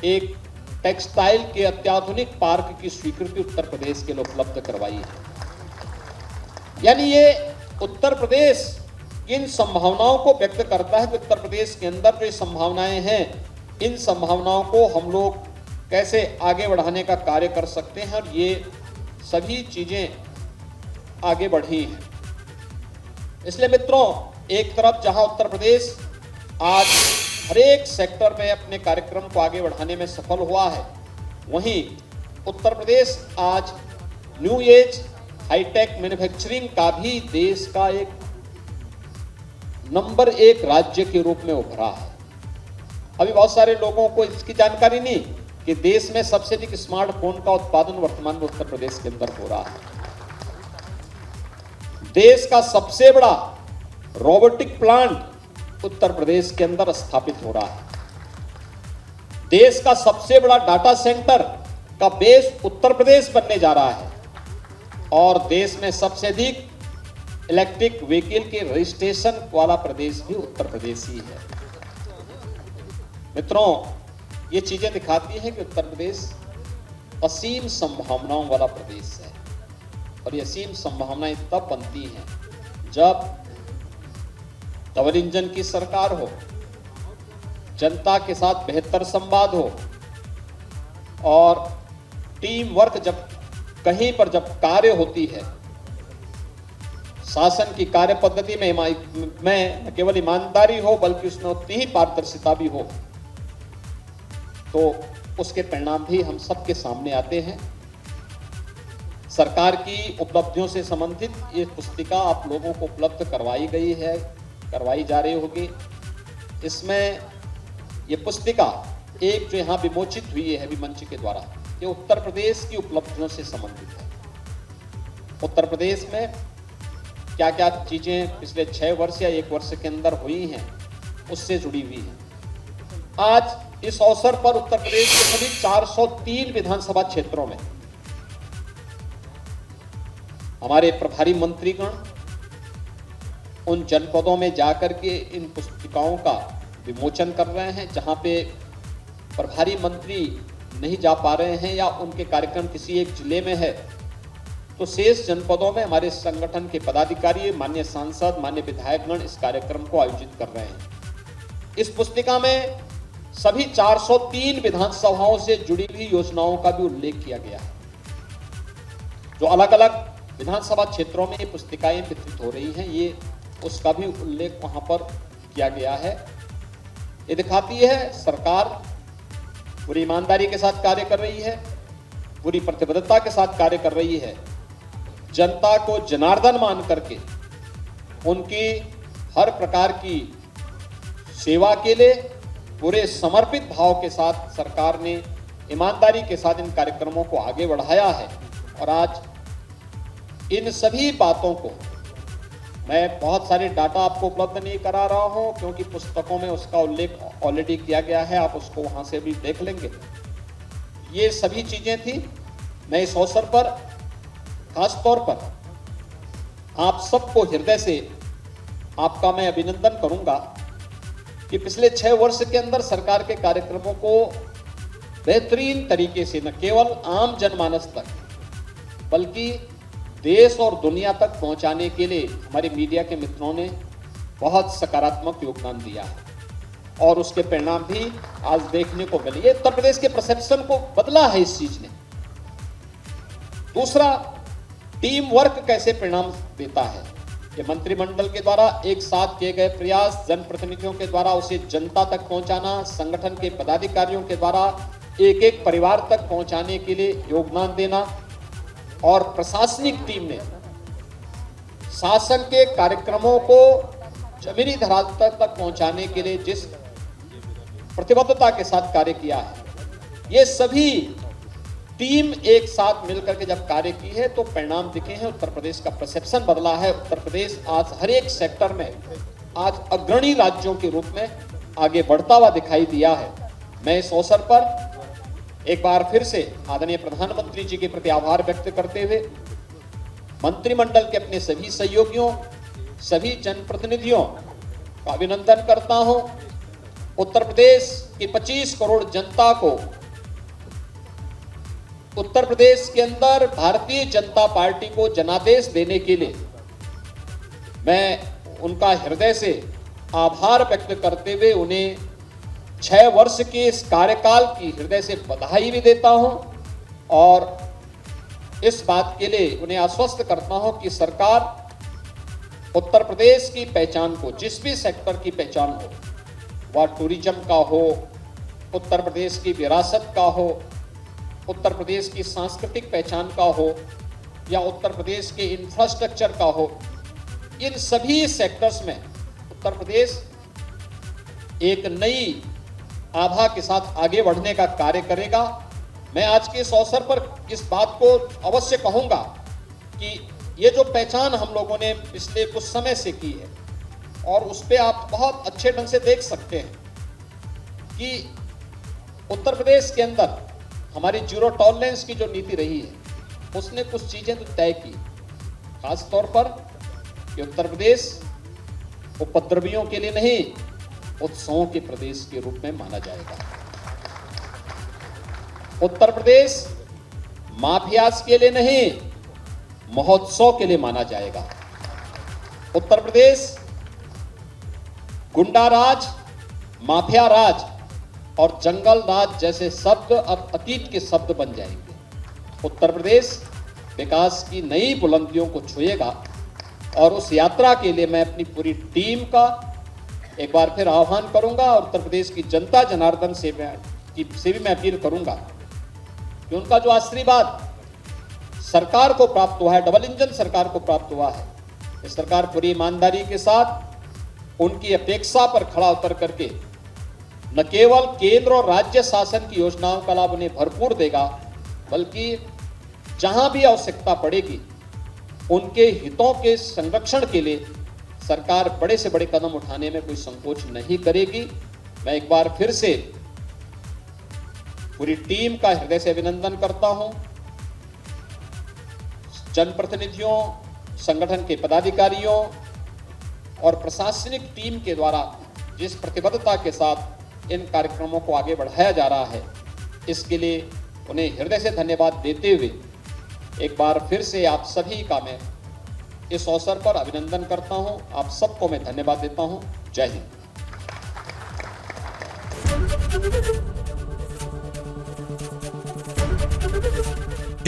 एक टेक्सटाइल के अत्याधुनिक पार्क की स्वीकृति उत्तर प्रदेश के लिए उपलब्ध करवाई है। यानी ये उत्तर प्रदेश इन संभावनाओं को व्यक्त करता है कि उत्तर प्रदेश के अंदर जो संभावनाएं हैं, इन संभावनाओं को हम लोग कैसे आगे बढ़ाने का कार्य कर सकते हैं, और ये सभी चीजें आगे बढ़ी हैं। इसलिए मित्रों, एक तरफ जहां उत्तर प्रदेश आज हर एक सेक्टर में अपने कार्यक्रम को आगे बढ़ाने में सफल हुआ है, वहीं उत्तर प्रदेश आज न्यू एज हाईटेक मैन्युफैक्चरिंग का भी देश का एक नंबर 1 राज्य के रूप में उभरा है। अभी बहुत सारे लोगों को इसकी जानकारी नहीं कि देश में सबसे अधिक स्मार्टफोन का उत्पादन वर्तमान में उत्तर प्रदेश के अंदर हो रहा है। देश का सबसे बड़ा रोबोटिक प्लांट उत्तर प्रदेश के अंदर स्थापित हो रहा है। देश का सबसे बड़ा डाटा सेंटर का बेस उत्तर प्रदेश बनने जा रहा है, और देश में सबसे अधिक इलेक्ट्रिक व्हीकल के रजिस्ट्रेशन वाला प्रदेश भी उत्तर प्रदेश ही है। मित्रों, ये चीजें दिखाती हैं कि उत्तर प्रदेश असीम संभावनाओं वाला प्रदेश है, और ये असीम संभावनाएं तब बनती हैं जब डबल इंजन की सरकार हो, जनता के साथ बेहतर संवाद हो, और टीम वर्क जब कहीं पर जब कार्य होती है, शासन की कार्य पद्धति में न केवल ईमानदारी हो बल्कि उसमें उतनी ही पारदर्शिता भी हो, तो उसके परिणाम भी हम सबके सामने आते हैं। सरकार की उपलब्धियों से संबंधित ये पुस्तिका आप लोगों को उपलब्ध करवाई गई है, करवाई जा रही होगी। इसमें ये पुस्तिका एक जो यहाँ विमोचित हुई है मंच के द्वारा, ये उत्तर प्रदेश की उपलब्धियों से संबंधित है। उत्तर प्रदेश में क्या क्या चीजें पिछले 6 वर्ष या 1 वर्ष के अंदर हुई हैं, उससे जुड़ी हुई है। आज इस अवसर पर उत्तर प्रदेश के सभी 403 विधानसभा क्षेत्रों में हमारे प्रभारी मंत्रीगण उन जनपदों में जाकर के इन पुस्तिकाओं का विमोचन कर रहे हैं। जहां पे प्रभारी मंत्री नहीं जा पा रहे हैं या उनके कार्यक्रम किसी एक जिले में है, तो शेष जनपदों में हमारे संगठन के पदाधिकारी, माननीय सांसद, माननीय विधायकगण इस कार्यक्रम को आयोजित कर रहे हैं। इस पुस्तिका में सभी 403 विधानसभाओं से जुड़ी हुई योजनाओं का भी उल्लेख किया गया है। जो अलग अलग विधानसभा क्षेत्रों में ये पुस्तिकाएं वितरित हो रही हैं, ये उसका भी उल्लेख वहां पर किया गया है। ये दिखाती है सरकार पूरी ईमानदारी के साथ कार्य कर रही है, पूरी प्रतिबद्धता के साथ कार्य कर रही है। जनता को जनार्दन मान करके उनकी हर प्रकार की सेवा के लिए पूरे समर्पित भाव के साथ सरकार ने ईमानदारी के साथ इन कार्यक्रमों को आगे बढ़ाया है। और आज इन सभी बातों को मैं बहुत सारे डाटा आपको उपलब्ध नहीं करा रहा हूं, क्योंकि पुस्तकों में उसका उल्लेख ऑलरेडी किया गया है, आप उसको वहां से भी देख लेंगे। ये सभी चीजें थी। मैं इस अवसर पर खास तौर पर आप सबको हृदय से आपका मैं अभिनंदन करूंगा कि पिछले 6 वर्ष के अंदर सरकार के कार्यक्रमों को बेहतरीन तरीके से न केवल आम जनमानस तक बल्कि देश और दुनिया तक पहुंचाने के लिए हमारे मीडिया के मित्रों ने बहुत सकारात्मक योगदान दिया है, और उसके परिणाम भी आज देखने को मिले। ये उत्तर प्रदेश के परसेप्शन को बदला है इस चीज ने। दूसरा, टीम वर्क कैसे परिणाम देता है। ये मंत्रिमंडल के द्वारा एक साथ किए गए प्रयास, जनप्रतिनिधियों के द्वारा उसे जनता तक पहुंचाना, संगठन के पदाधिकारियों के द्वारा एक एक परिवार तक पहुंचाने के लिए योगदान देना, और प्रशासनिक टीम ने शासन के कार्यक्रमों को जमीनी धरातल तक पहुंचाने के लिए जिस प्रतिबद्धता के साथ कार्य किया है, ये सभी टीम एक साथ मिलकर के जब कार्य की है तो परिणाम दिखे हैं। उत्तर प्रदेश का परसेप्शन बदला है। उत्तर प्रदेश आज हर एक सेक्टर में आज अग्रणी राज्यों के रूप में आगे बढ़ता हुआ दिखाई दिया है। मैं इस अवसर पर एक बार फिर से आदरणीय प्रधानमंत्री जी के प्रति आभार व्यक्त करते हुए मंत्रिमंडल के अपने सभी सहयोगियों, सभी जनप्रतिनिधियों का अभिनंदन करता हूं। उत्तर प्रदेश की 25 करोड़ जनता को उत्तर प्रदेश के अंदर भारतीय जनता पार्टी को जनादेश देने के लिए मैं उनका हृदय से आभार व्यक्त करते हुए उन्हें 6 वर्ष के इस कार्यकाल की हृदय से बधाई भी देता हूं और इस बात के लिए उन्हें आश्वस्त करता हूं कि सरकार उत्तर प्रदेश की पहचान को, जिस भी सेक्टर की पहचान हो, वह टूरिज्म का हो, उत्तर प्रदेश की विरासत का हो, उत्तर प्रदेश की सांस्कृतिक पहचान का हो या उत्तर प्रदेश के इंफ्रास्ट्रक्चर का हो, इन सभी सेक्टर्स में उत्तर प्रदेश एक नई आभा के साथ आगे बढ़ने का कार्य करेगा। मैं आज के इस अवसर पर इस बात को अवश्य कहूंगा कि ये जो पहचान हम लोगों ने पिछले कुछ समय से की है और उस पर आप बहुत अच्छे ढंग से देख सकते हैं कि उत्तर प्रदेश के अंदर हमारी जीरो टॉलरेंस की जो नीति रही है उसने कुछ चीजें तो तय की, खास तौर पर कि उत्तर प्रदेश उपद्रवियों के लिए नहीं, उत्सवों के प्रदेश के रूप में माना जाएगा। उत्तर प्रदेश माफियाज के लिए नहीं, महोत्सव के लिए माना जाएगा। उत्तर प्रदेश गुंडा राज, माफिया राज और जंगल राज जैसे शब्द अब अतीत के शब्द बन जाएंगे। उत्तर प्रदेश विकास की नई बुलंदियों को छुएगा और उस यात्रा के लिए मैं अपनी पूरी टीम का एक बार फिर आह्वान करूंगा और उत्तर प्रदेश की जनता जनार्दन से भी मैं अपील करूंगा कि उनका जो आशीर्वाद सरकार को प्राप्त हुआ है, डबल इंजन सरकार को प्राप्त हुआ है, इस सरकार पूरी ईमानदारी के साथ उनकी अपेक्षा पर खड़ा उतर करके न केवल केंद्र और राज्य शासन की योजनाओं का लाभ उन्हें भरपूर देगा, बल्कि जहां भी आवश्यकता पड़ेगी उनके हितों के संरक्षण के लिए सरकार बड़े से बड़े कदम उठाने में कोई संकोच नहीं करेगी। मैं एक बार फिर से पूरी टीम का हृदय से अभिनंदन करता हूं। जनप्रतिनिधियों, संगठन के पदाधिकारियों और प्रशासनिक टीम के द्वारा जिस प्रतिबद्धता के साथ इन कार्यक्रमों को आगे बढ़ाया जा रहा है, इसके लिए उन्हें हृदय से धन्यवाद देते हुए एक बार फिर से आप सभी का मैं इस अवसर पर अभिनंदन करता हूं। आप सबको मैं धन्यवाद देता हूं। जय हिंद।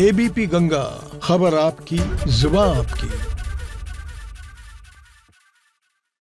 एबीपी गंगा, खबर आपकी, जुबान आपकी।